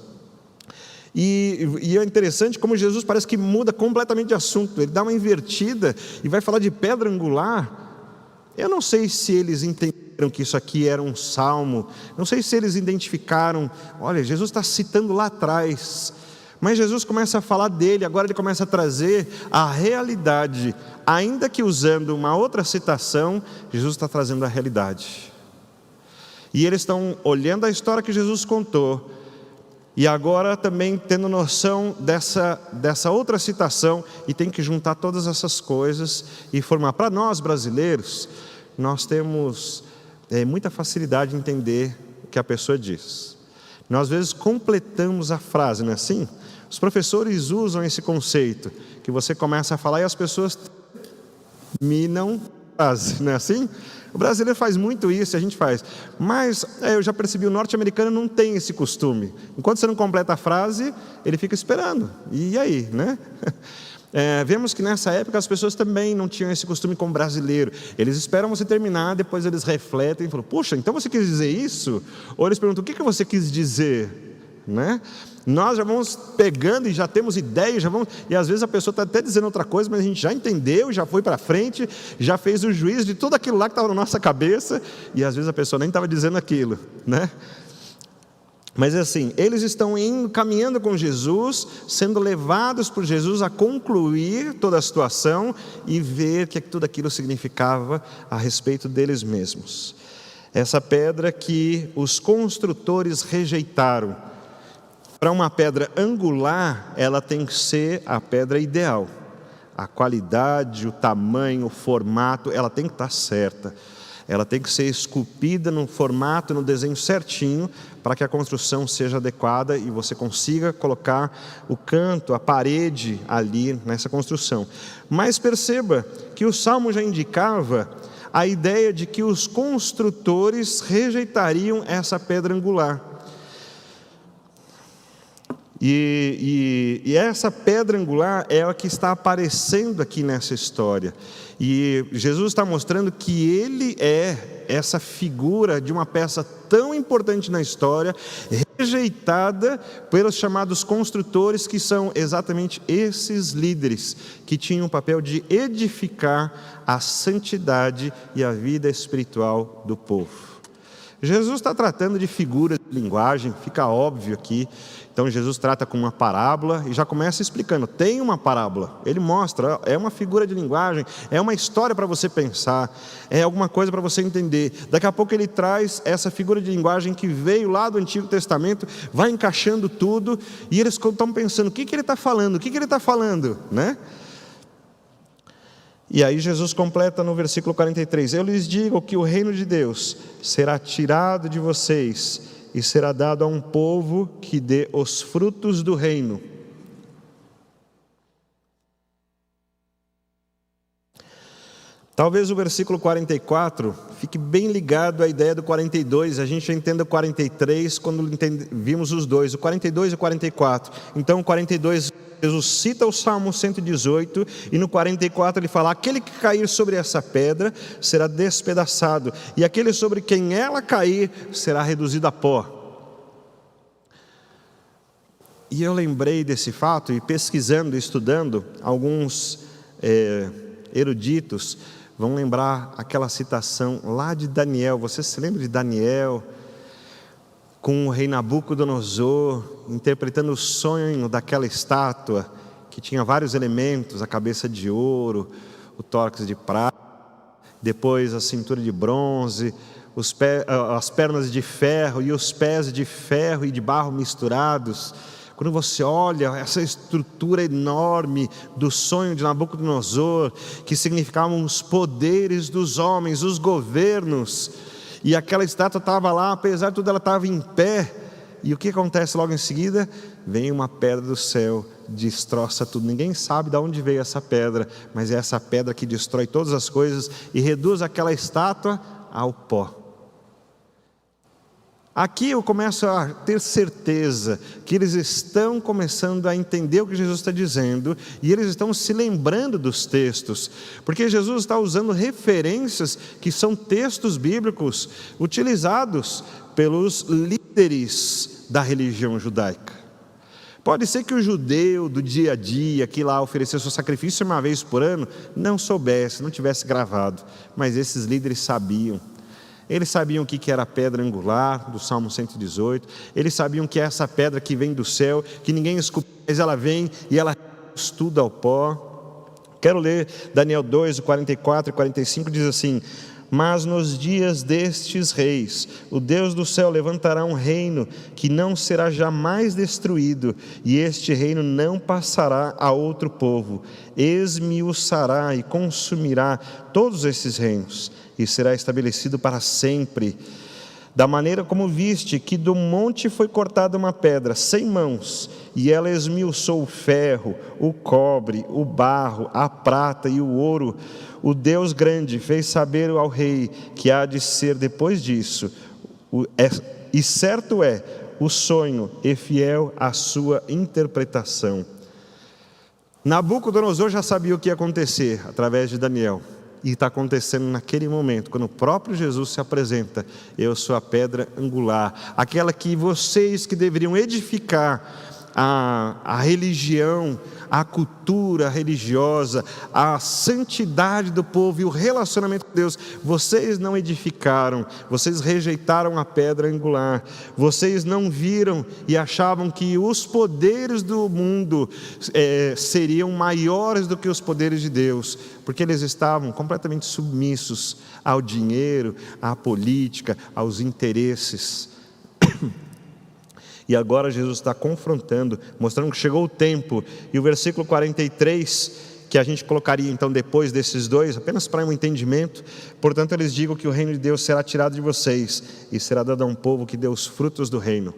E é interessante como Jesus parece que muda completamente de assunto. Ele dá uma invertida e vai falar de pedra angular. Eu não sei se eles entenderam que isso aqui era um salmo, não sei se eles identificaram, olha, Jesus está citando lá atrás, mas Jesus começa a falar dele, agora ele começa a trazer a realidade, ainda que usando uma outra citação, Jesus está trazendo a realidade. E eles estão olhando a história que Jesus contou, e agora também tendo noção dessa outra citação, e tem que juntar todas essas coisas e formar. Para nós brasileiros, nós temos muita facilidade em entender o que a pessoa diz. Nós às vezes completamos a frase, não é assim? Os professores usam esse conceito, que você começa a falar e as pessoas terminam a frase, não é assim? O brasileiro faz muito isso, a gente faz. Mas eu já percebi, o norte-americano não tem esse costume. Enquanto você não completa a frase, ele fica esperando. E aí, né? Vemos que nessa época as pessoas também não tinham esse costume como brasileiro. Eles esperam você terminar, depois eles refletem e falam, puxa, então você quis dizer isso? Ou eles perguntam, o que você quis dizer? Né? Nós já vamos pegando e já temos ideias, e às vezes a pessoa está até dizendo outra coisa, mas a gente já entendeu, já foi para frente, já fez o juízo de tudo aquilo lá que estava na nossa cabeça, e às vezes a pessoa nem estava dizendo aquilo, né? Mas assim, eles estão caminhando com Jesus, sendo levados por Jesus a concluir toda a situação e ver o que tudo aquilo significava a respeito deles mesmos. Essa pedra que os construtores rejeitaram, para uma pedra angular, ela tem que ser a pedra ideal. A qualidade, o tamanho, o formato, ela tem que estar certa. Ela tem que ser esculpida no formato, no desenho certinho, para que a construção seja adequada e você consiga colocar o canto, a parede ali nessa construção. Mas perceba que o Salmo já indicava a ideia de que os construtores rejeitariam essa pedra angular. E essa pedra angular é a que está aparecendo aqui nessa história. E Jesus está mostrando que Ele é essa figura de uma peça tão importante na história, rejeitada pelos chamados construtores, que são exatamente esses líderes, que tinham o papel de edificar a santidade e a vida espiritual do povo. Jesus está tratando de figuras de linguagem, fica óbvio aqui. Então Jesus trata com uma parábola e já começa explicando, tem uma parábola, ele mostra, é uma figura de linguagem, é uma história para você pensar, é alguma coisa para você entender. Daqui a pouco ele traz essa figura de linguagem que veio lá do Antigo Testamento, vai encaixando tudo, e eles estão pensando, o que ele está falando, né? E aí Jesus completa no versículo 43, eu lhes digo que o reino de Deus será tirado de vocês e será dado a um povo que dê os frutos do reino. Talvez o versículo 44 fique bem ligado à ideia do 42, a gente já entenda o 43 quando vimos os dois, o 42 e o 44. Então o 42, Jesus cita o Salmo 118 e no 44 ele fala, aquele que cair sobre essa pedra será despedaçado e aquele sobre quem ela cair será reduzido a pó. E eu lembrei desse fato e pesquisando, estudando, alguns eruditos vão lembrar aquela citação lá de Daniel. Você se lembra de Daniel com o rei Nabucodonosor interpretando o sonho daquela estátua que tinha vários elementos, a cabeça de ouro, o tórax de prata, depois a cintura de bronze, as pernas de ferro e os pés de ferro e de barro misturados. Quando você olha essa estrutura enorme do sonho de Nabucodonosor, que significavam os poderes dos homens, os governos, e aquela estátua estava lá, apesar de tudo ela estava em pé, e o que acontece logo em seguida? Vem uma pedra do céu, destroça tudo, ninguém sabe de onde veio essa pedra, mas é essa pedra que destrói todas as coisas e reduz aquela estátua ao pó. Aqui eu começo a ter certeza que eles estão começando a entender o que Jesus está dizendo e eles estão se lembrando dos textos, porque Jesus está usando referências que são textos bíblicos utilizados pelos líderes da religião judaica. Pode ser que o judeu do dia a dia, que lá oferecia seu sacrifício uma vez por ano, não soubesse, não tivesse gravado, mas esses líderes sabiam. Eles sabiam o que era a pedra angular do Salmo 118, eles sabiam que é essa pedra que vem do céu, que ninguém escuta, mas ela vem e ela estuda ao pó. Quero ler Daniel 2, 44 e 45, diz assim: mas nos dias destes reis, o Deus do céu levantará um reino que não será jamais destruído, e este reino não passará a outro povo, esmiuçará e consumirá todos esses reinos, e será estabelecido para sempre. Da maneira como viste que do monte foi cortada uma pedra sem mãos, e ela esmiuçou o ferro, o cobre, o barro, a prata e o ouro, o Deus grande fez saber ao rei que há de ser depois disso, e certo é o sonho e fiel a sua interpretação. Nabucodonosor já sabia o que ia acontecer através de Daniel. E está acontecendo naquele momento, quando o próprio Jesus se apresenta: eu sou a pedra angular, aquela que vocês que deveriam edificar a religião, a cultura religiosa, a santidade do povo e o relacionamento com Deus, vocês não edificaram, vocês rejeitaram a pedra angular, vocês não viram e achavam que os poderes do mundo seriam maiores do que os poderes de Deus, porque eles estavam completamente submissos ao dinheiro, à política, aos interesses. E agora Jesus está confrontando, mostrando que chegou o tempo. E o versículo 43, que a gente colocaria então depois desses dois, apenas para um entendimento: portanto eles digam que o reino de Deus será tirado de vocês e será dado a um povo que dê os frutos do reino.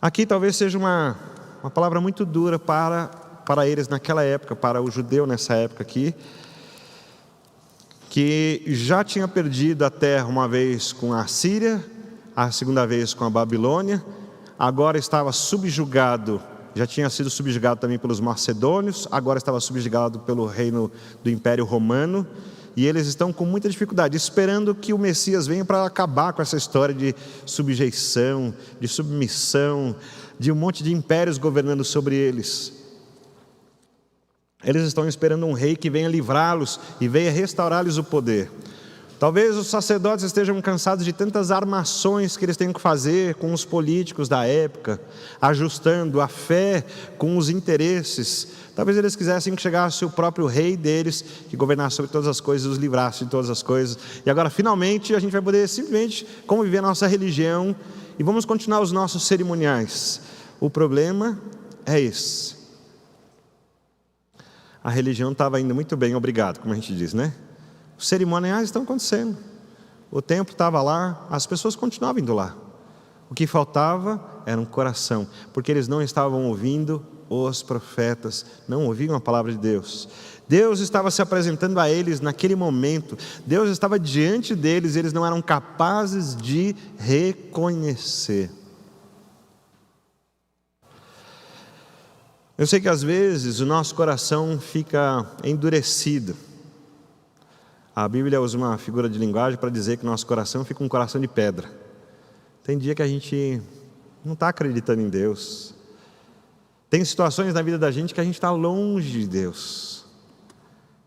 Aqui talvez seja uma palavra muito dura para eles naquela época, para o judeu nessa época aqui, que já tinha perdido a terra uma vez com a Síria, a segunda vez com a Babilônia, agora estava subjugado, já tinha sido subjugado também pelos macedônios, agora estava subjugado pelo reino do Império Romano, e eles estão com muita dificuldade, esperando que o Messias venha para acabar com essa história de subjeição, de submissão, de um monte de impérios governando sobre eles. Eles estão esperando um rei que venha livrá-los e venha restaurar-lhes o poder. Talvez os sacerdotes estejam cansados de tantas armações que eles têm que fazer com os políticos da época, ajustando a fé com os interesses. Talvez eles quisessem que chegasse o próprio rei deles, que governasse sobre todas as coisas, os livrasse de todas as coisas. E agora finalmente a gente vai poder simplesmente conviver a nossa religião e vamos continuar os nossos cerimoniais. O problema é esse: a religião estava indo muito bem, obrigado, como a gente diz, né? Os cerimoniais estão acontecendo, o templo estava lá, as pessoas continuavam indo lá. O que faltava era um coração, porque eles não estavam ouvindo os profetas, não ouviam a palavra de Deus. Deus estava se apresentando a eles naquele momento, Deus estava diante deles, eles não eram capazes de reconhecer. Eu sei que às vezes o nosso coração fica endurecido. A Bíblia usa uma figura de linguagem para dizer que nosso coração fica um coração de pedra. Tem dia que a gente não está acreditando em Deus. Tem situações na vida da gente que a gente está longe de Deus.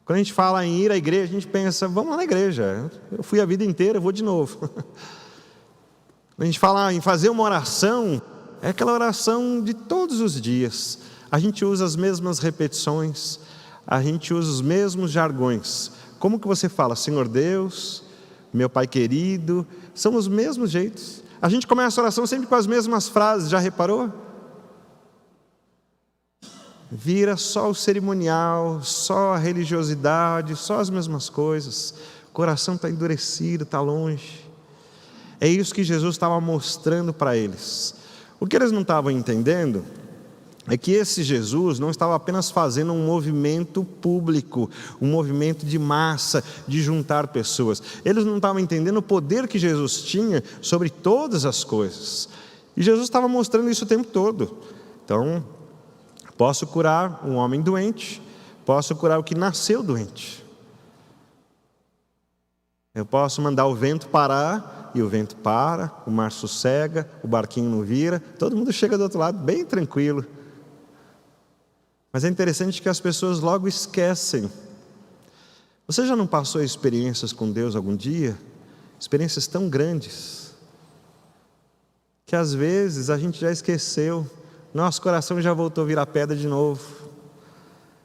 Quando a gente fala em ir à igreja, a gente pensa: vamos lá na igreja, eu fui a vida inteira, eu vou de novo. Quando a gente fala em fazer uma oração, é aquela oração de todos os dias. A gente usa as mesmas repetições, a gente usa os mesmos jargões. Como que você fala? Senhor Deus, meu Pai querido, são os mesmos jeitos. A gente começa a oração sempre com as mesmas frases, já reparou? Vira só o cerimonial, só a religiosidade, só as mesmas coisas. O coração está endurecido, está longe. É isso que Jesus estava mostrando para eles. O que eles não estavam entendendo é que esse Jesus não estava apenas fazendo um movimento público, um movimento de massa, de juntar pessoas. Eles não estavam entendendo o poder que Jesus tinha sobre todas as coisas. E Jesus estava mostrando isso o tempo todo. Então, posso curar um homem doente, posso curar o que nasceu doente. Eu posso mandar o vento parar, e o vento para, o mar sossega, o barquinho não vira, todo mundo chega do outro lado bem tranquilo. Mas é interessante que as pessoas logo esquecem. Você já não passou experiências com Deus algum dia? Experiências tão grandes, que às vezes a gente já esqueceu, nosso coração já voltou a virar pedra de novo.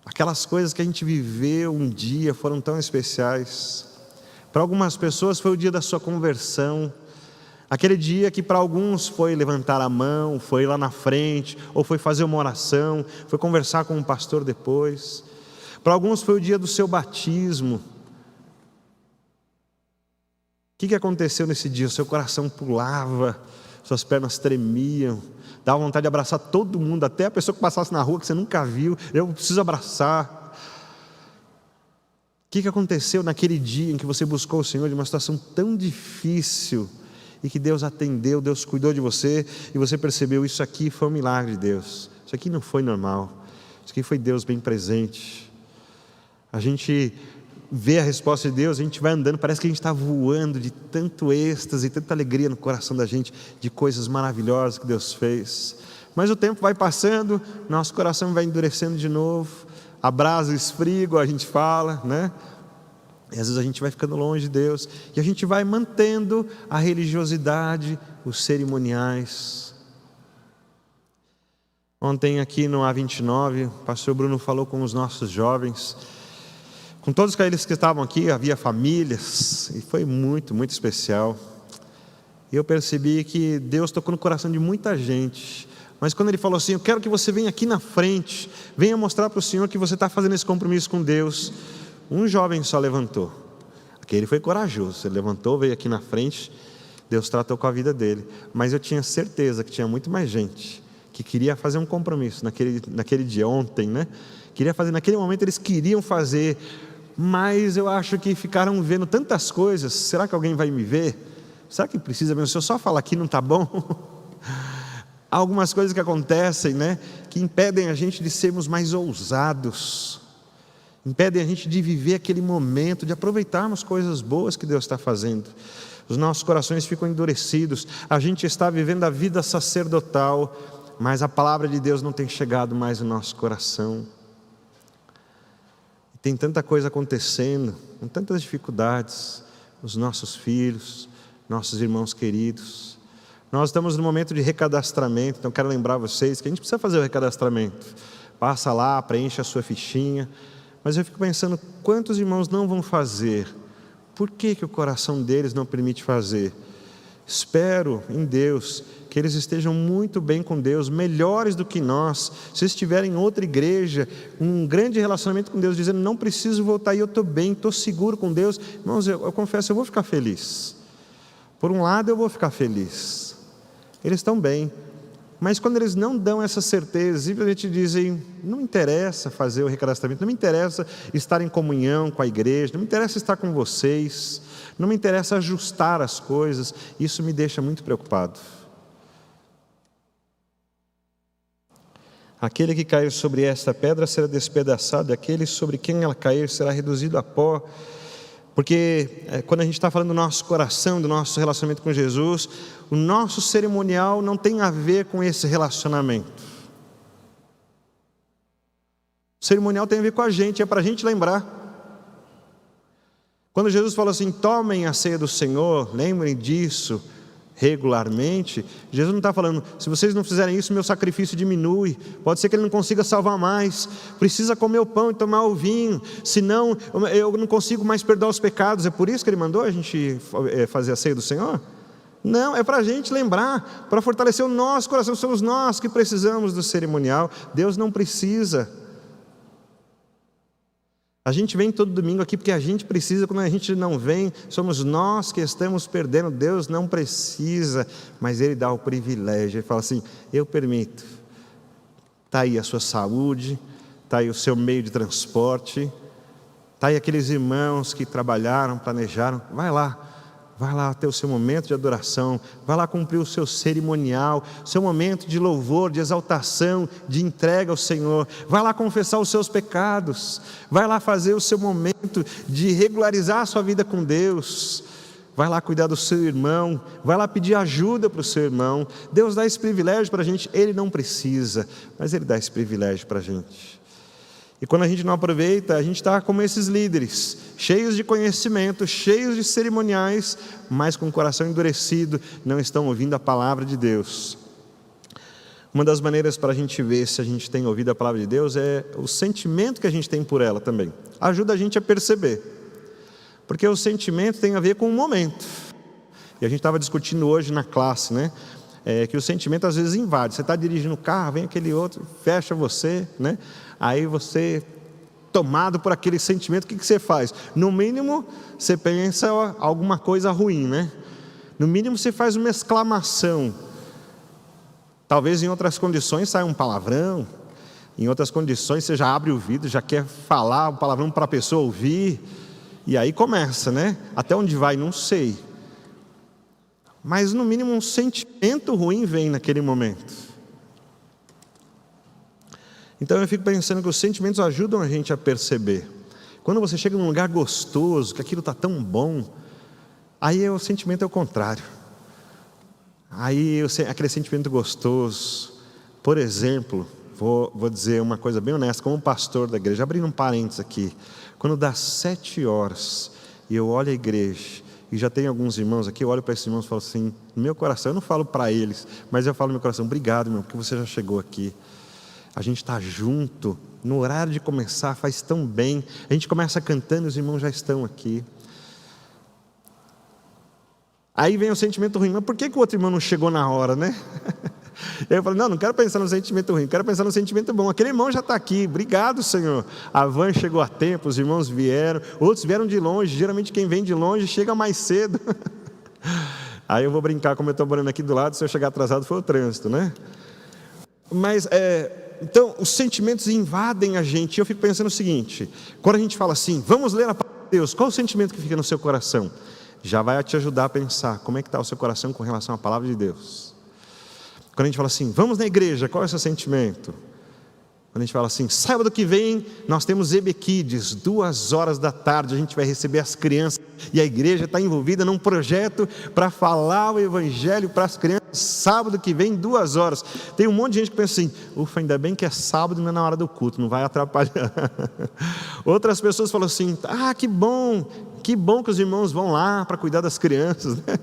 Aquelas coisas que a gente viveu um dia foram tão especiais. Para algumas pessoas foi o dia da sua conversão. Aquele dia que para alguns foi levantar a mão, foi lá na frente, ou foi fazer uma oração, foi conversar com um pastor depois. Para alguns foi o dia do seu batismo. O que aconteceu nesse dia? O seu coração pulava, suas pernas tremiam, dava vontade de abraçar todo mundo, até a pessoa que passasse na rua que você nunca viu, eu preciso abraçar. O que aconteceu naquele dia em que você buscou o Senhor de uma situação tão difícil, e que Deus atendeu, Deus cuidou de você, e você percebeu, isso aqui foi um milagre de Deus, isso aqui não foi normal, isso aqui foi Deus bem presente. A gente vê a resposta de Deus, a gente vai andando, parece que a gente está voando de tanto êxtase, tanta alegria no coração da gente, de coisas maravilhosas que Deus fez. Mas o tempo vai passando, nosso coração vai endurecendo de novo, a brasa esfria, igual a gente fala, né? E às vezes a gente vai ficando longe de Deus, e a gente vai mantendo a religiosidade, os cerimoniais. Ontem aqui no A29, o pastor Bruno falou com os nossos jovens, com todos aqueles que estavam aqui, havia famílias, e foi muito, muito especial. E eu percebi que Deus tocou no coração de muita gente, mas quando Ele falou assim, eu quero que você venha aqui na frente, venha mostrar para o Senhor que você está fazendo esse compromisso com Deus. Um jovem só levantou, aquele foi corajoso, ele levantou, veio aqui na frente, Deus tratou com a vida dele, mas eu tinha certeza que tinha muito mais gente que queria fazer um compromisso naquele dia, ontem, né? Queria fazer, naquele momento eles queriam fazer, mas eu acho que ficaram vendo tantas coisas, será que alguém vai me ver? Será que precisa mesmo? Se eu só falar aqui não está bom? Há algumas coisas que acontecem, né? Que impedem a gente de sermos mais ousados, impedem a gente de viver aquele momento, de aproveitarmos coisas boas que Deus está fazendo. Os nossos corações ficam endurecidos, a gente está vivendo a vida sacerdotal, mas a palavra de Deus não tem chegado mais no nosso coração. Tem tanta coisa acontecendo, com tantas dificuldades, os nossos filhos, nossos irmãos queridos. Nós estamos no momento de recadastramento, então quero lembrar vocês que a gente precisa fazer o recadastramento. Passa lá, preenche a sua fichinha. Mas eu fico pensando, quantos irmãos não vão fazer? Por que o coração deles não permite fazer? Espero em Deus que eles estejam muito bem com Deus, melhores do que nós. Se estiverem em outra igreja, um grande relacionamento com Deus, dizendo, não preciso voltar, e eu estou bem, estou seguro com Deus. Irmãos, eu confesso, eu vou ficar feliz. Por um lado eu vou ficar feliz, eles estão bem. Mas quando eles não dão essa certeza, simplesmente dizem, não me interessa fazer o recadastramento, não me interessa estar em comunhão com a igreja, não me interessa estar com vocês, não me interessa ajustar as coisas, isso me deixa muito preocupado. Aquele que cair sobre esta pedra será despedaçado, e aquele sobre quem ela cair será reduzido a pó. Porque quando a gente está falando do nosso coração, do nosso relacionamento com Jesus, o nosso cerimonial não tem a ver com esse relacionamento. O cerimonial tem a ver com a gente, é para a gente lembrar. Quando Jesus falou assim, tomem a ceia do Senhor, lembrem disso regularmente, Jesus não está falando, se vocês não fizerem isso, meu sacrifício diminui, pode ser que Ele não consiga salvar mais, precisa comer o pão e tomar o vinho, senão eu não consigo mais perdoar os pecados. É por isso que Ele mandou a gente fazer a ceia do Senhor? Não, é para a gente lembrar, para fortalecer o nosso coração. Somos nós que precisamos do cerimonial, Deus não precisa. A gente vem todo domingo aqui porque a gente precisa. Quando a gente não vem, somos nós que estamos perdendo. Deus não precisa, mas Ele dá o privilégio. Ele fala assim, eu permito Está aí a sua saúde, está aí o seu meio de transporte, está aí aqueles irmãos que trabalharam, planejaram. Vai lá ter o seu momento de adoração, vai lá cumprir o seu cerimonial, seu momento de louvor, de exaltação, de entrega ao Senhor. Vai lá confessar os seus pecados, vai lá fazer o seu momento de regularizar a sua vida com Deus. Vai lá cuidar do seu irmão, vai lá pedir ajuda para o seu irmão. Deus dá esse privilégio para a gente, Ele não precisa, mas Ele dá esse privilégio para a gente. E quando a gente não aproveita, a gente está como esses líderes, cheios de conhecimento, cheios de cerimoniais, mas com o coração endurecido, não estão ouvindo a palavra de Deus. Uma das maneiras para a gente ver se a gente tem ouvido a palavra de Deus é o sentimento que a gente tem por ela também. Ajuda a gente a perceber, porque o sentimento tem a ver com o momento. E a gente estava discutindo hoje na classe, né? Que o sentimento às vezes invade. Você está dirigindo o carro, vem aquele outro, fecha você, né? Aí você, tomado por aquele sentimento, o que você faz? No mínimo, você pensa alguma coisa ruim, né? No mínimo, você faz uma exclamação. Talvez em outras condições saia um palavrão. Em outras condições, você já abre o vidro, já quer falar um palavrão para a pessoa ouvir. E aí começa, né? Até onde vai, não sei. Mas no mínimo um sentimento ruim vem naquele momento. Então eu fico pensando que os sentimentos ajudam a gente a perceber. Quando você chega num lugar gostoso, que aquilo está tão bom, aí o sentimento é o contrário. Aí aquele sentimento gostoso, por exemplo, vou dizer uma coisa bem honesta, como pastor da igreja, abrindo um parênteses aqui, quando dá 7 horas e eu olho a igreja, e já tem alguns irmãos aqui, eu olho para esses irmãos e falo assim, no meu coração, eu não falo para eles, mas eu falo no meu coração, obrigado, irmão, porque você já chegou aqui. A gente está junto, no horário de começar, faz tão bem. A gente começa cantando, os irmãos já estão aqui. Aí vem o sentimento ruim, mas por que o outro irmão não chegou na hora, né? Aí eu falo, não quero pensar no sentimento ruim, quero pensar no sentimento bom. Aquele irmão já está aqui, obrigado, Senhor. A van chegou a tempo, os irmãos vieram, outros vieram de longe. Geralmente quem vem de longe chega mais cedo. Aí eu vou brincar, como eu estou morando aqui do lado, se eu chegar atrasado foi o trânsito, né? Mas, então, os sentimentos invadem a gente. E eu fico pensando o seguinte, quando a gente fala assim, vamos ler a palavra de Deus, qual o sentimento que fica no seu coração? Já vai te ajudar a pensar, como é que está o seu coração com relação à palavra de Deus? Quando a gente fala assim, vamos na igreja, qual é o seu sentimento? Quando a gente fala assim, sábado que vem nós temos EB Kids, 14h, a gente vai receber as crianças, e a igreja está envolvida num projeto para falar o evangelho para as crianças, sábado que vem, 2h. Tem um monte de gente que pensa assim, ufa, ainda bem que é sábado e não é na hora do culto, não vai atrapalhar. Outras pessoas falam assim, que bom que os irmãos vão lá para cuidar das crianças, né?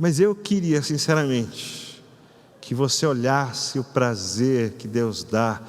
Mas eu queria, sinceramente, que você olhasse o prazer que Deus dá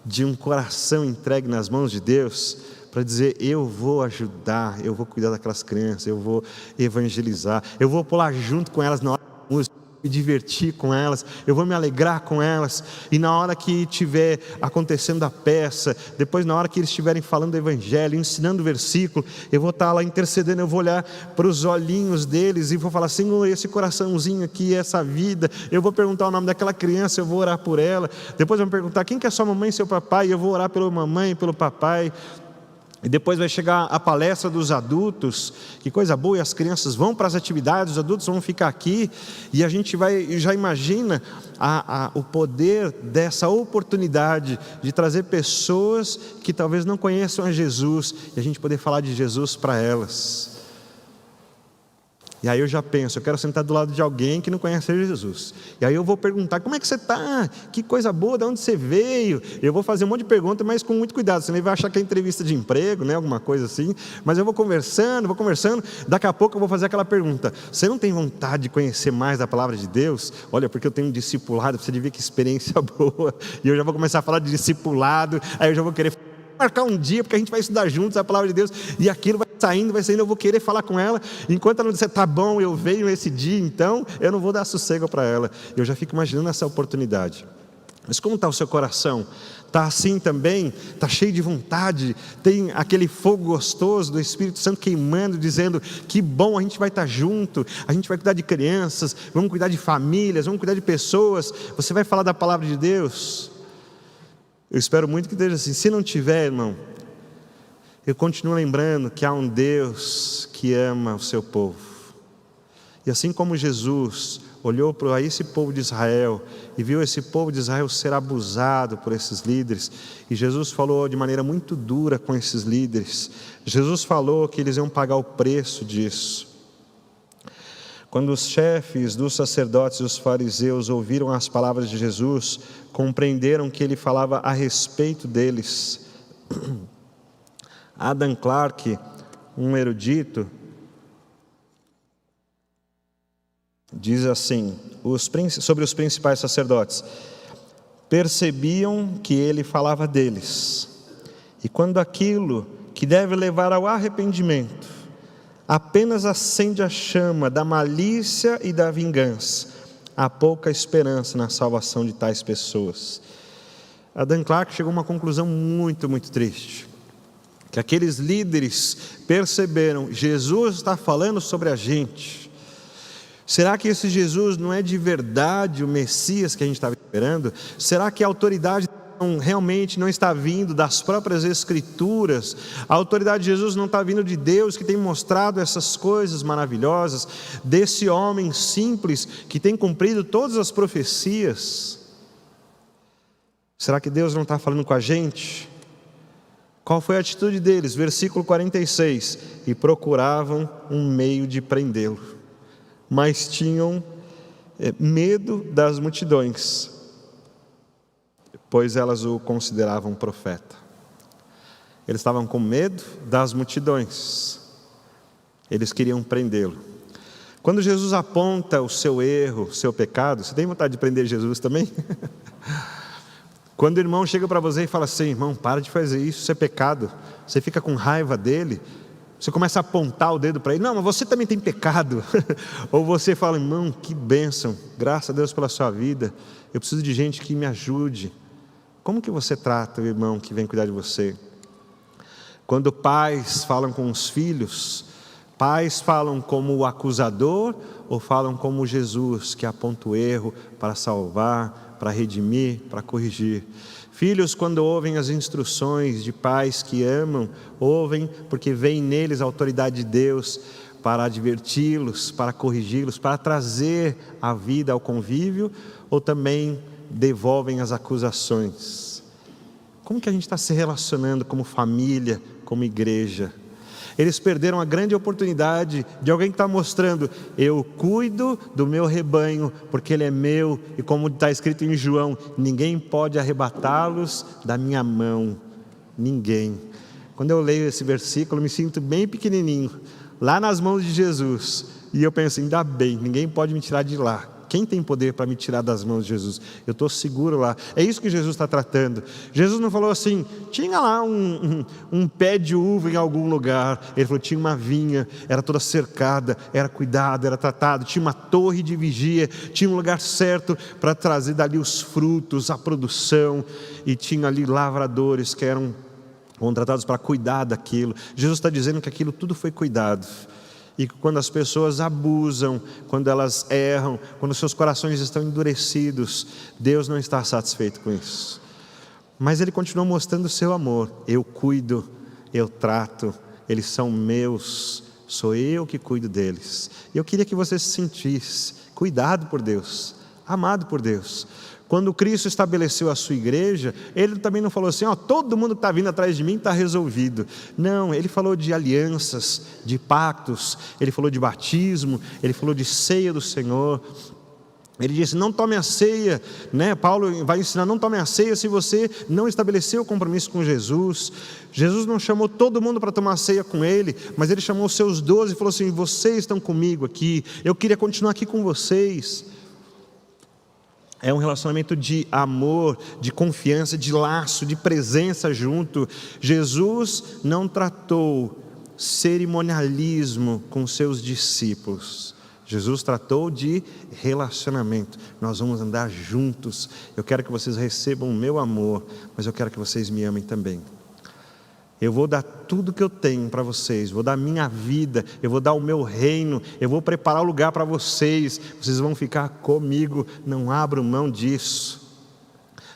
de um coração entregue nas mãos de Deus, para dizer, eu vou ajudar, eu vou cuidar daquelas crianças, eu vou evangelizar, eu vou pular junto com elas na hora da música, me divertir com elas, eu vou me alegrar com elas, e na hora que estiver acontecendo a peça, depois na hora que eles estiverem falando do evangelho, ensinando o versículo, eu vou estar lá intercedendo, eu vou olhar para os olhinhos deles e vou falar, Senhor, esse coraçãozinho aqui, essa vida, eu vou perguntar o nome daquela criança, eu vou orar por ela, depois vão perguntar, quem que é sua mamãe e seu papai, eu vou orar pela mamãe e pelo papai. E depois vai chegar a palestra dos adultos, que coisa boa, e as crianças vão para as atividades, os adultos vão ficar aqui, e a gente já imagina o poder dessa oportunidade de trazer pessoas que talvez não conheçam a Jesus, e a gente poder falar de Jesus para elas. E aí eu já penso, eu quero sentar do lado de alguém que não conhece Jesus. E aí eu vou perguntar, como é que você está? Que coisa boa, de onde você veio? Eu vou fazer um monte de perguntas, mas com muito cuidado, senão ele vai achar que é entrevista de emprego, né? Alguma coisa assim. Mas eu vou conversando, daqui a pouco eu vou fazer aquela pergunta, você não tem vontade de conhecer mais da palavra de Deus? Olha, porque eu tenho um discipulado, você devia ver que experiência boa. E eu já vou começar a falar de discipulado, aí eu já vou querer marcar um dia, porque a gente vai estudar juntos a palavra de Deus, e aquilo vai saindo, eu vou querer falar com ela, enquanto ela não disser, tá bom, eu venho esse dia, então, eu não vou dar sossego para ela. Eu já fico imaginando essa oportunidade. Mas como está o seu coração? Está assim também? Está cheio de vontade? Tem aquele fogo gostoso do Espírito Santo queimando, dizendo que bom, a gente vai estar junto, a gente vai cuidar de crianças, vamos cuidar de famílias, vamos cuidar de pessoas, você vai falar da palavra de Deus? Eu espero muito que esteja assim. Se não tiver, irmão, eu continuo lembrando que há um Deus que ama o seu povo. E assim como Jesus olhou para esse povo de Israel e viu esse povo de Israel ser abusado por esses líderes, e Jesus falou de maneira muito dura com esses líderes. Jesus falou que eles iam pagar o preço disso. Quando os chefes dos sacerdotes e os fariseus ouviram as palavras de Jesus, compreenderam que ele falava a respeito deles. Adam Clarke, um erudito, diz assim, sobre os principais sacerdotes: percebiam que ele falava deles, e quando aquilo que deve levar ao arrependimento apenas acende a chama da malícia e da vingança, há pouca esperança na salvação de tais pessoas. Adam Clarke chegou a uma conclusão muito, muito triste, que aqueles líderes perceberam: Jesus está falando sobre a gente. Será que esse Jesus não é de verdade o Messias que a gente estava esperando? Será que a autoridade realmente não está vindo das próprias Escrituras? A autoridade de Jesus não está vindo de Deus, que tem mostrado essas coisas maravilhosas, desse homem simples que tem cumprido todas as profecias? Será que Deus não está falando com a gente? Qual foi a atitude deles? Versículo 46: e procuravam um meio de prendê-lo, mas tinham medo das multidões, pois elas o consideravam profeta. Eles estavam com medo das multidões, eles queriam prendê-lo. Quando Jesus aponta o seu erro, o seu pecado, você tem vontade de prender Jesus também? Quando o irmão chega para você e fala assim: irmão, para de fazer isso, isso é pecado, você fica com raiva dele, você começa a apontar o dedo para ele: não, mas você também tem pecado. Ou você fala: irmão, que bênção, graças a Deus pela sua vida, eu preciso de gente que me ajude. Como que você trata o irmão que vem cuidar de você? Quando pais falam com os filhos, pais falam como o acusador ou falam como Jesus, que aponta o erro para salvar, para redimir, para corrigir? Filhos, quando ouvem as instruções de pais que amam, ouvem porque veem neles a autoridade de Deus para adverti-los, para corrigi-los, para trazer a vida ao convívio, ou também devolvem as acusações? Como que a gente está se relacionando como família, como igreja? Eles perderam a grande oportunidade de alguém que está mostrando: eu cuido do meu rebanho, porque ele é meu, e como está escrito em João, ninguém pode arrebatá-los da minha mão. Ninguém. Quando eu leio esse versículo, eu me sinto bem pequenininho, lá nas mãos de Jesus, e eu penso: ainda bem, ninguém pode me tirar de lá. Quem tem poder para me tirar das mãos de Jesus? Eu estou seguro lá. É isso que Jesus está tratando. Jesus não falou assim: tinha lá um pé de uva em algum lugar. Ele falou: tinha uma vinha, era toda cercada, era cuidado, era tratado, tinha uma torre de vigia, tinha um lugar certo para trazer dali os frutos, a produção, e tinha ali lavradores que eram contratados para cuidar daquilo. Jesus está dizendo que aquilo tudo foi cuidado. E quando as pessoas abusam, quando elas erram, quando seus corações estão endurecidos, Deus não está satisfeito com isso. Mas Ele continua mostrando o seu amor: eu cuido, eu trato, eles são meus, sou eu que cuido deles. E eu queria que você se sentisse cuidado por Deus, amado por Deus. Quando Cristo estabeleceu a sua igreja, Ele também não falou assim: todo mundo que está vindo atrás de mim está resolvido. Não, Ele falou de alianças, de pactos, Ele falou de batismo, Ele falou de ceia do Senhor. Ele disse: não tome a ceia, né? Paulo vai ensinar: não tome a ceia se você não estabeleceu o compromisso com Jesus. Jesus não chamou todo mundo para tomar a ceia com Ele, mas Ele chamou os seus 12 e falou assim: vocês estão comigo aqui, eu queria continuar aqui com vocês. É um relacionamento de amor, de confiança, de laço, de presença junto. Jesus não tratou cerimonialismo com seus discípulos. Jesus tratou de relacionamento. Nós vamos andar juntos. Eu quero que vocês recebam o meu amor, mas eu quero que vocês me amem também. Eu vou dar tudo que eu tenho para vocês, vou dar minha vida, eu vou dar o meu reino, eu vou preparar o lugar para vocês, vocês vão ficar comigo, não abram mão disso.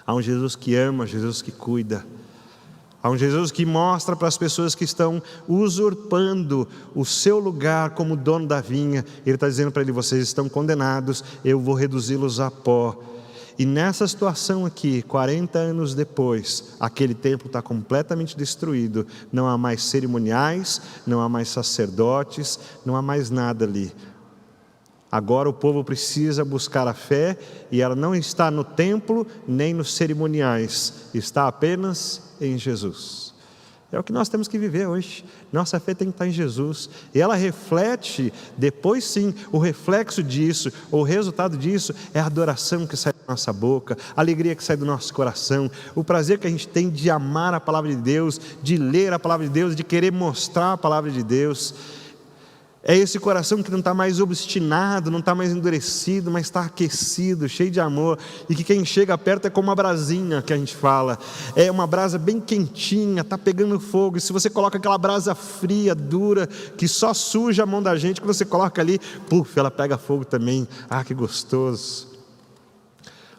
Há um Jesus que ama, Jesus que cuida. Há um Jesus que mostra para as pessoas que estão usurpando o seu lugar como dono da vinha. Ele está dizendo para ele: vocês estão condenados, eu vou reduzi-los a pó. E nessa situação aqui, 40 anos depois, aquele templo está completamente destruído. Não há mais cerimoniais, não há mais sacerdotes, não há mais nada ali. Agora o povo precisa buscar a fé, e ela não está no templo nem nos cerimoniais, está apenas em Jesus. É o que nós temos que viver hoje. Nossa fé tem que estar em Jesus, e ela reflete, depois sim, o reflexo disso, o resultado disso é a adoração que sai da nossa boca, a alegria que sai do nosso coração, o prazer que a gente tem de amar a palavra de Deus, de ler a palavra de Deus, de querer mostrar a palavra de Deus. É esse coração que não está mais obstinado, não está mais endurecido, mas está aquecido, cheio de amor, e que quem chega perto é como uma brasinha que a gente fala, é uma brasa bem quentinha, está pegando fogo, e se você coloca aquela brasa fria, dura, que só suja a mão da gente, que você coloca ali, puf, ela pega fogo também. Ah, que gostoso.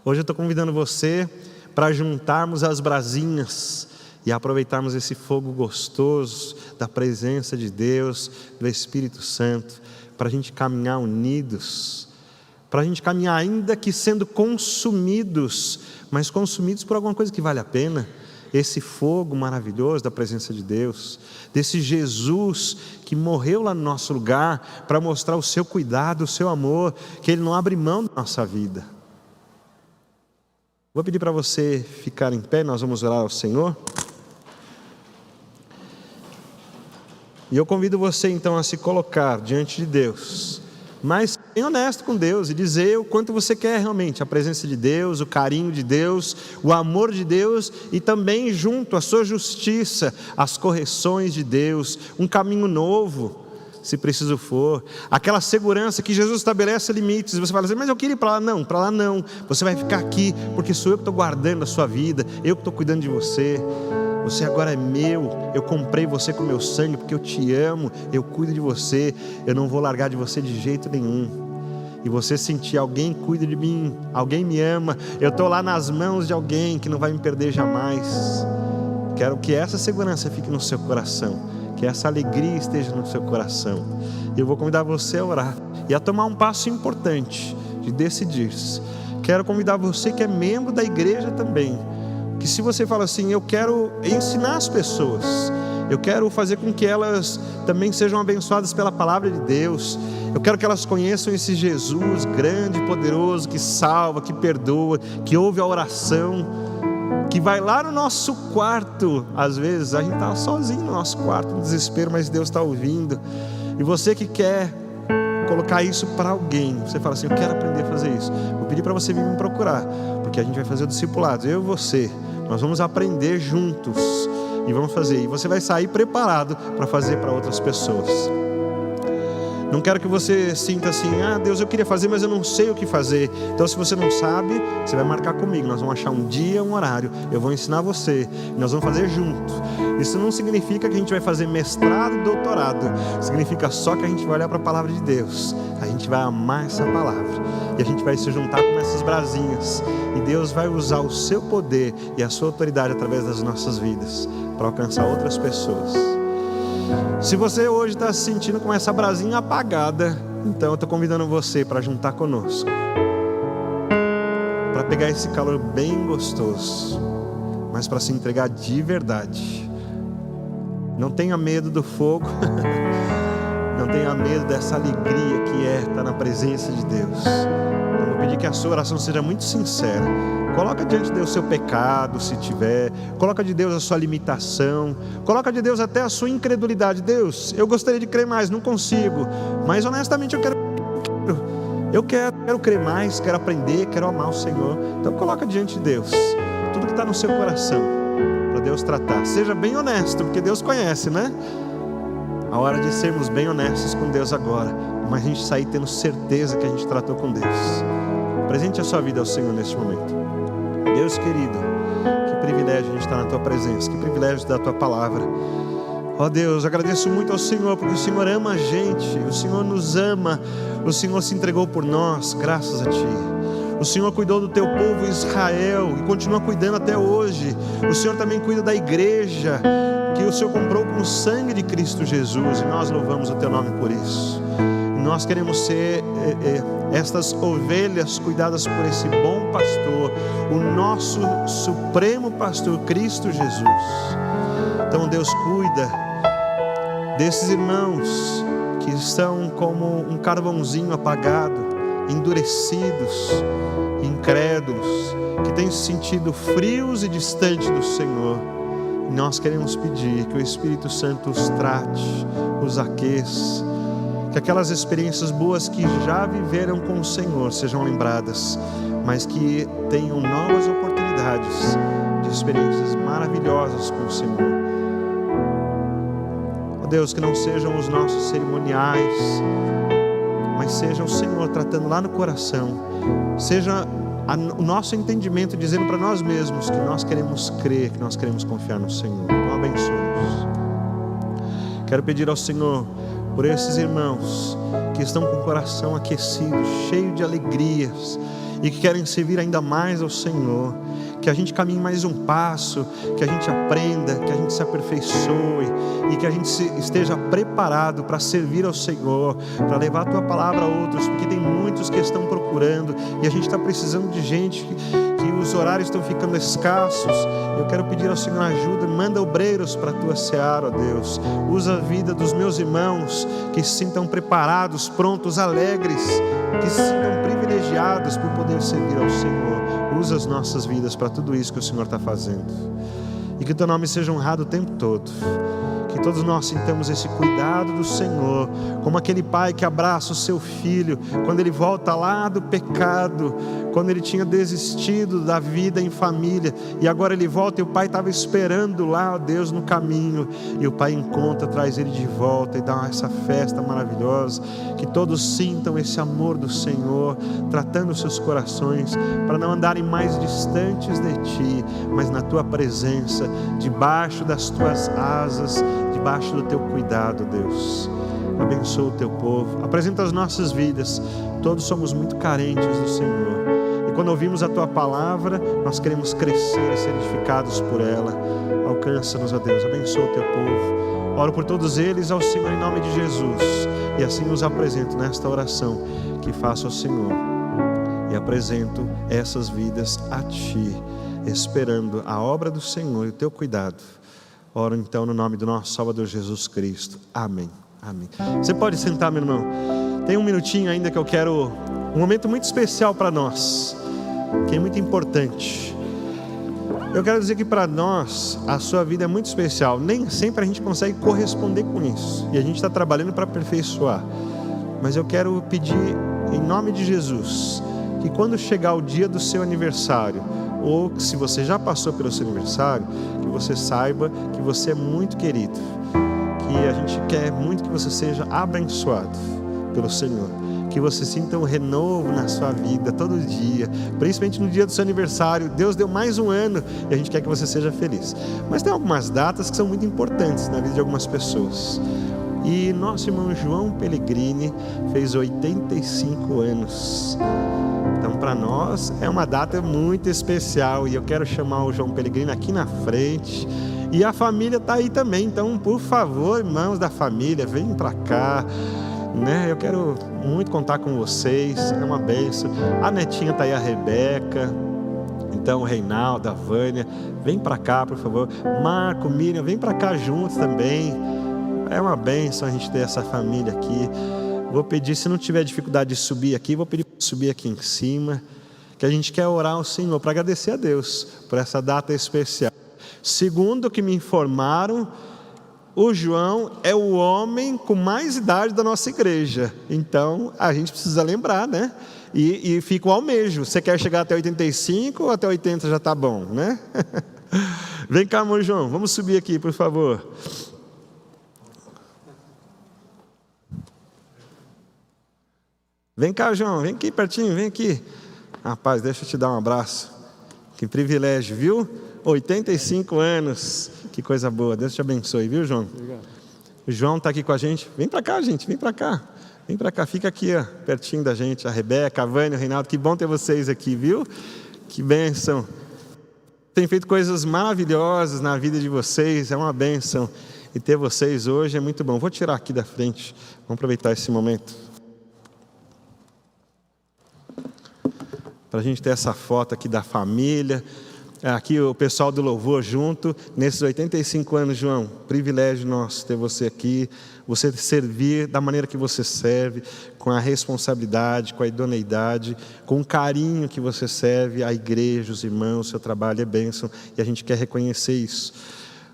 Hoje eu estou convidando você para juntarmos as brasinhas e aproveitarmos esse fogo gostoso da presença de Deus, do Espírito Santo, para a gente caminhar unidos, para a gente caminhar ainda que sendo consumidos, mas consumidos por alguma coisa que vale a pena. Esse fogo maravilhoso da presença de Deus, desse Jesus que morreu lá no nosso lugar para mostrar o seu cuidado, o seu amor, que Ele não abre mão da nossa vida. Vou pedir para você ficar em pé, nós vamos orar ao Senhor. E eu convido você então a se colocar diante de Deus, mas bem honesto com Deus, e dizer o quanto você quer realmente a presença de Deus, o carinho de Deus, o amor de Deus, e também junto a sua justiça, as correções de Deus, um caminho novo, se preciso for, aquela segurança que Jesus estabelece limites. E você fala assim: mas eu queria ir para lá não, você vai ficar aqui, porque sou eu que estou guardando a sua vida, eu que estou cuidando de você. Você agora é meu, eu comprei você com meu sangue, porque eu te amo, eu cuido de você, eu não vou largar de você de jeito nenhum. E você sentir: alguém cuida de mim, alguém me ama, eu estou lá nas mãos de alguém que não vai me perder jamais. Quero que essa segurança fique no seu coração, que essa alegria esteja no seu coração. E eu vou convidar você a orar e a tomar um passo importante de decidir-se. Quero convidar você que é membro da igreja também, que se você fala assim: eu quero ensinar as pessoas, eu quero fazer com que elas também sejam abençoadas pela palavra de Deus, eu quero que elas conheçam esse Jesus grande e poderoso, que salva, que perdoa, que ouve a oração, que vai lá no nosso quarto. Às vezes a gente está sozinho no nosso quarto, no desespero, mas Deus está ouvindo. E você que quer colocar isso para alguém, você fala assim: eu quero aprender a fazer isso, vou pedir para você vir me procurar, porque a gente vai fazer o discipulado, eu e você, nós vamos aprender juntos e vamos fazer, e você vai sair preparado para fazer para outras pessoas. Não quero que você sinta assim: ah, Deus, eu queria fazer, mas eu não sei o que fazer. Então, se você não sabe, você vai marcar comigo, nós vamos achar um dia, um horário, eu vou ensinar você, e nós vamos fazer junto. Isso não significa que a gente vai fazer mestrado e doutorado, significa só que a gente vai olhar para a palavra de Deus, a gente vai amar essa palavra, e a gente vai se juntar com essas brasinhas, e Deus vai usar o seu poder e a sua autoridade através das nossas vidas, para alcançar outras pessoas. Se você hoje está se sentindo com essa brasinha apagada, então eu estou convidando você para juntar conosco, para pegar esse calor bem gostoso, mas para se entregar de verdade. Não tenha medo do fogo, não tenha medo dessa alegria que é estar na presença de Deus. Eu vou pedir que a sua oração seja muito sincera. Coloca diante de Deus o seu pecado, se tiver. Coloca de Deus a sua limitação. Coloca de Deus até a sua incredulidade. Deus, eu gostaria de crer mais, não consigo. Mas honestamente eu quero crer mais, quero aprender, quero amar o Senhor. Então coloca diante de Deus tudo que está no seu coração, para Deus tratar. Seja bem honesto, porque Deus conhece, né? A hora de sermos bem honestos com Deus agora, mas a gente sair tendo certeza que a gente tratou com Deus. Presente a sua vida ao Senhor neste momento. Deus querido, que privilégio a gente estar na Tua presença, que privilégio da Tua palavra. Ó Deus, agradeço muito ao Senhor, porque o Senhor ama a gente, o Senhor nos ama, o Senhor se entregou por nós, graças a Ti. O Senhor cuidou do Teu povo Israel e continua cuidando até hoje. O Senhor também cuida da igreja, que o Senhor comprou com o sangue de Cristo Jesus, e nós louvamos o Teu nome por isso. Nós queremos ser estas ovelhas cuidadas por esse bom pastor, o nosso supremo pastor, Cristo Jesus. Então Deus, cuida desses irmãos que estão como um carvãozinho apagado, endurecidos, incrédulos, que têm se sentido frios e distantes do Senhor. E nós queremos pedir que o Espírito Santo os trate, os aqueça, que aquelas experiências boas que já viveram com o Senhor sejam lembradas, mas que tenham novas oportunidades de experiências maravilhosas com o Senhor. Ó Deus, que não sejam os nossos cerimoniais, mas seja o Senhor tratando lá no coração, seja o nosso entendimento dizendo para nós mesmos que nós queremos crer, que nós queremos confiar no Senhor. Então abençoe-nos. Quero pedir ao Senhor por esses irmãos que estão com o coração aquecido, cheio de alegrias e que querem servir ainda mais ao Senhor, que a gente caminhe mais um passo, que a gente aprenda, que a gente se aperfeiçoe e que a gente esteja preparado para servir ao Senhor, para levar a Tua palavra a outros, porque tem muitos que estão procurando e a gente está precisando de gente, que os horários estão ficando escassos. Eu quero pedir ao Senhor ajuda, manda obreiros para a Tua seara, ó Deus. Usa a vida dos meus irmãos que se sintam preparados, prontos, alegres, que se sintam privilegiados por poder servir ao Senhor. Usa as nossas vidas para tudo isso que o Senhor está fazendo. E que o Teu nome seja honrado o tempo todo. Que todos nós sintamos esse cuidado do Senhor, como aquele pai que abraça o seu filho quando ele volta lá do pecado, quando ele tinha desistido da vida em família, e agora ele volta e o pai estava esperando lá, ó Deus, no caminho, e o pai encontra, traz ele de volta e dá essa festa maravilhosa. Que todos sintam esse amor do Senhor, tratando os seus corações, para não andarem mais distantes de Ti, mas na Tua presença, debaixo das Tuas asas, debaixo do Teu cuidado, Deus. Abençoa o Teu povo, apresenta as nossas vidas. Todos somos muito carentes do Senhor, e quando ouvimos a Tua palavra, nós queremos crescer e ser edificados por ela. Alcança-nos, ó Deus, abençoa o Teu povo. Oro por todos eles ao Senhor em nome de Jesus, e assim os apresento nesta oração que faço ao Senhor, e apresento essas vidas a Ti, esperando a obra do Senhor e o Teu cuidado. Oro então no nome do nosso Salvador Jesus Cristo. Amém. Amém. Você pode sentar, meu irmão. Tem um minutinho ainda que eu quero, um momento muito especial para nós, que é muito importante. Eu quero dizer que para nós a sua vida é muito especial. Nem sempre a gente consegue corresponder com isso, e a gente está trabalhando para aperfeiçoar. Mas eu quero pedir em nome de Jesus que quando chegar o dia do seu aniversário, ou que se você já passou pelo seu aniversário, que você saiba que você é muito querido, que a gente quer muito que você seja abençoado pelo Senhor, que você sinta um renovo na sua vida todo dia, principalmente no dia do seu aniversário. Deus deu mais um ano e a gente quer que você seja feliz. Mas tem algumas datas que são muito importantes na vida de algumas pessoas. E nosso irmão João Pellegrini fez 85 anos. Então para nós é uma data muito especial, e eu quero chamar o João Pellegrini aqui na frente. E a família está aí também, então por favor, irmãos da família, venham para cá, né? Eu quero muito contar com vocês, é uma bênção. A netinha está aí, a Rebeca, então o Reinaldo, a Vânia, vem para cá por favor. Marco, Miriam, vem para cá juntos também. É uma bênção a gente ter essa família aqui. Vou pedir, se não tiver dificuldade de subir aqui, vou pedir para subir aqui em cima, que a gente quer orar ao Senhor para agradecer a Deus por essa data especial. Segundo o que me informaram, o João é o homem com mais idade da nossa igreja. Então a gente precisa lembrar, né? E fica o almejo. Você quer chegar até 85 ou até 80 já está bom, né? Vem cá, amor João, vamos subir aqui, por favor. Vem cá, João, vem aqui pertinho, vem aqui. Rapaz, deixa eu te dar um abraço. Que privilégio, viu? 85 anos, que coisa boa. Deus te abençoe, viu, João? Obrigado. O João está aqui com a gente. Vem para cá, gente, vem para cá. Vem para cá, fica aqui, ó, pertinho da gente. A Rebeca, a Vânia, o Reinaldo, que bom ter vocês aqui, viu? Que bênção. Tem feito coisas maravilhosas na vida de vocês, é uma bênção. E ter vocês hoje é muito bom. Vou tirar aqui da frente, vamos aproveitar esse momento. Para a gente ter essa foto aqui da família, aqui o pessoal do louvor junto, nesses 85 anos, João, privilégio nosso ter você aqui, você servir da maneira que você serve, com a responsabilidade, com a idoneidade, com o carinho que você serve à igreja, os irmãos, o seu trabalho é bênção, e a gente quer reconhecer isso.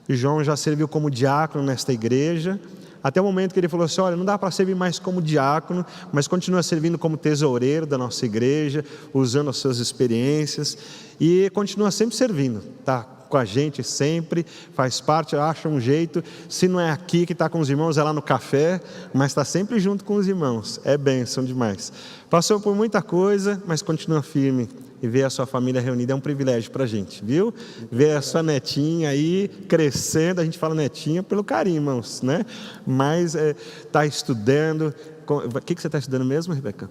O João já serviu como diácono nesta igreja, até o momento que ele falou assim, olha, não dá para servir mais como diácono, mas continua servindo como tesoureiro da nossa igreja, usando as suas experiências, e continua sempre servindo, tá com a gente sempre, faz parte, acha um jeito, se não é aqui que está com os irmãos, é lá no café, mas está sempre junto com os irmãos, é bênção demais. Passou por muita coisa, mas continua firme, e ver a sua família reunida é um privilégio para a gente, viu? Ver a sua netinha aí crescendo, a gente fala netinha pelo carinho, irmãos, né? Mas está estudando, o que você está estudando mesmo, Rebeca?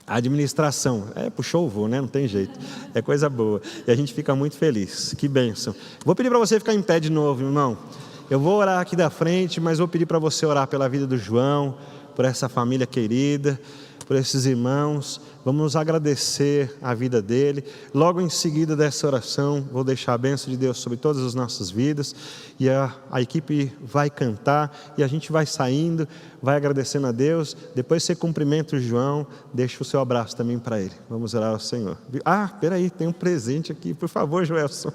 Administração. Puxou o voo, né? Não tem jeito. É coisa boa. E a gente fica muito feliz. Que bênção. Vou pedir para você ficar em pé de novo, irmão. Eu vou orar aqui da frente, mas vou pedir para você orar pela vida do João, por essa família querida, por esses irmãos. Vamos agradecer a vida dele. Logo em seguida dessa oração, vou deixar a bênção de Deus sobre todas as nossas vidas. E a equipe vai cantar e a gente vai saindo, vai agradecendo a Deus. Depois você cumprimenta o João, deixa o seu abraço também para ele. Vamos orar ao Senhor. Peraí, tem um presente aqui, por favor, Joelson.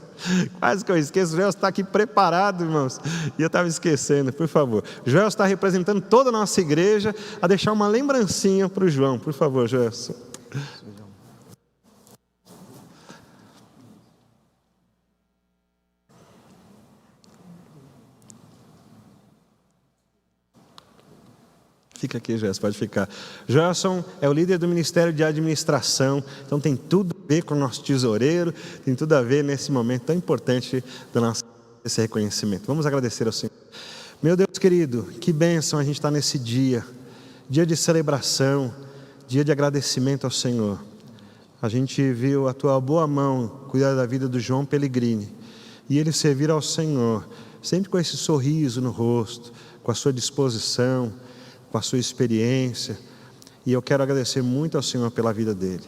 Quase que eu esqueço, o Joelson está aqui preparado, irmãos. E eu estava esquecendo, por favor. O Joelson está representando toda a nossa igreja a deixar uma lembrancinha para o João. Por favor, Joelson. Fica aqui, Joelson, pode ficar. Joelson é o líder do Ministério de Administração, então tem tudo a ver com o nosso tesoureiro, tem tudo a ver nesse momento tão importante do nosso esse reconhecimento. Vamos agradecer ao Senhor. Meu Deus querido, que bênção a gente está nesse dia de celebração, dia de agradecimento ao Senhor. A gente viu a tua boa mão cuidar da vida do João Pellegrini e ele servir ao Senhor, sempre com esse sorriso no rosto, com a sua disposição, com a sua experiência, e eu quero agradecer muito ao Senhor pela vida dele.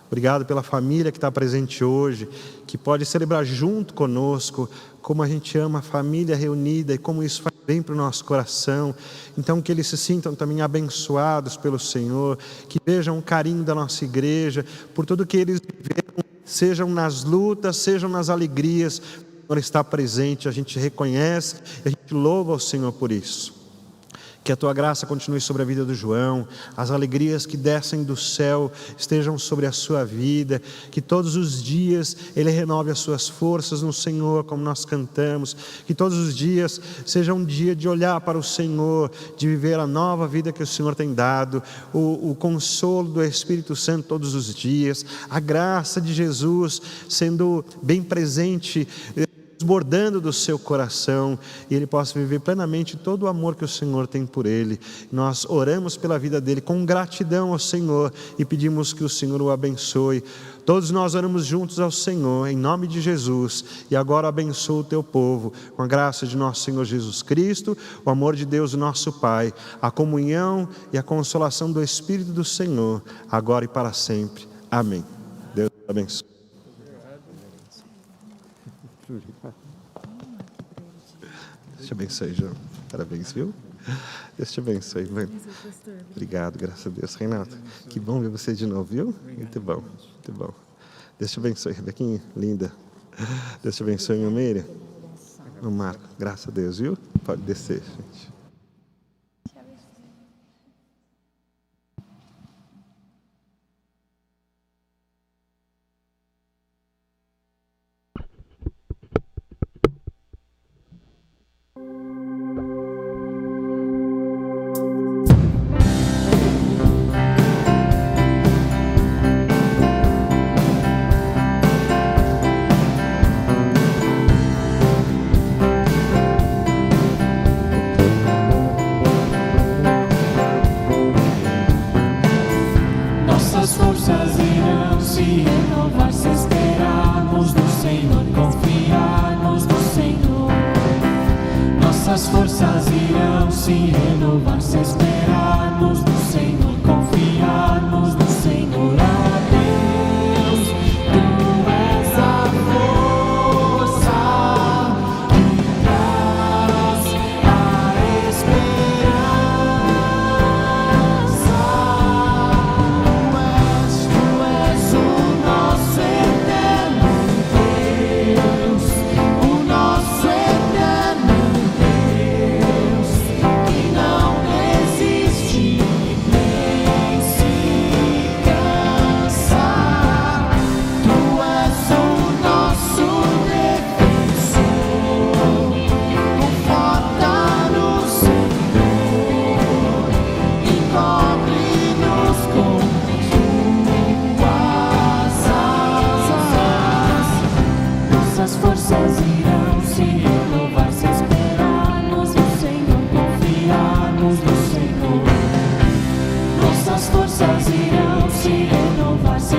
Obrigado pela família que está presente hoje, que pode celebrar junto conosco, como a gente ama a família reunida e como isso faz bem para o nosso coração. Então que eles se sintam também abençoados pelo Senhor, que vejam o carinho da nossa igreja, por tudo que eles viveram, sejam nas lutas, sejam nas alegrias, o Senhor está presente, a gente reconhece e a gente louva ao Senhor por isso. Que a tua graça continue sobre a vida do João, as alegrias que descem do céu estejam sobre a sua vida, que todos os dias ele renove as suas forças no Senhor, como nós cantamos, que todos os dias seja um dia de olhar para o Senhor, de viver a nova vida que o Senhor tem dado, o consolo do Espírito Santo todos os dias, a graça de Jesus sendo bem presente, desbordando do seu coração, e ele possa viver plenamente todo o amor que o Senhor tem por ele. Nós oramos pela vida dele com gratidão ao Senhor e pedimos que o Senhor o abençoe. Todos nós oramos juntos ao Senhor, em nome de Jesus, e agora abençoa o teu povo, com a graça de nosso Senhor Jesus Cristo, o amor de Deus, o nosso Pai, a comunhão e a consolação do Espírito do Senhor, agora e para sempre. Amém. Deus abençoe. Deus te abençoe, João. Parabéns, viu? Deus te abençoe, mãe. Obrigado, graças a Deus. Renato, que bom ver você de novo, viu? Muito bom, muito bom. Deus te abençoe, Rebequinha, linda. Deus te abençoe, meu Meire. Meu Marco, graças a Deus, viu? Pode descer, gente. forças irão se renovar se esperarmos no Senhor, confiarmos no Senhor. Nossas forças irão se renovar se esperarmos no Senhor, confiarmos no Senhor. A Deus, Tu és a força que traz a esperança. Tu és o nosso eterno Deus, o nosso eterno Deus, que não desiste nem se cansa. Tu és o nosso defensor, conforta-nos, Senhor, e cobre-nos com tuas asas. Nossas forças irão se renovar se esperarmos no Senhor, confiarmos no Senhor. Nossas forças irão se renovar se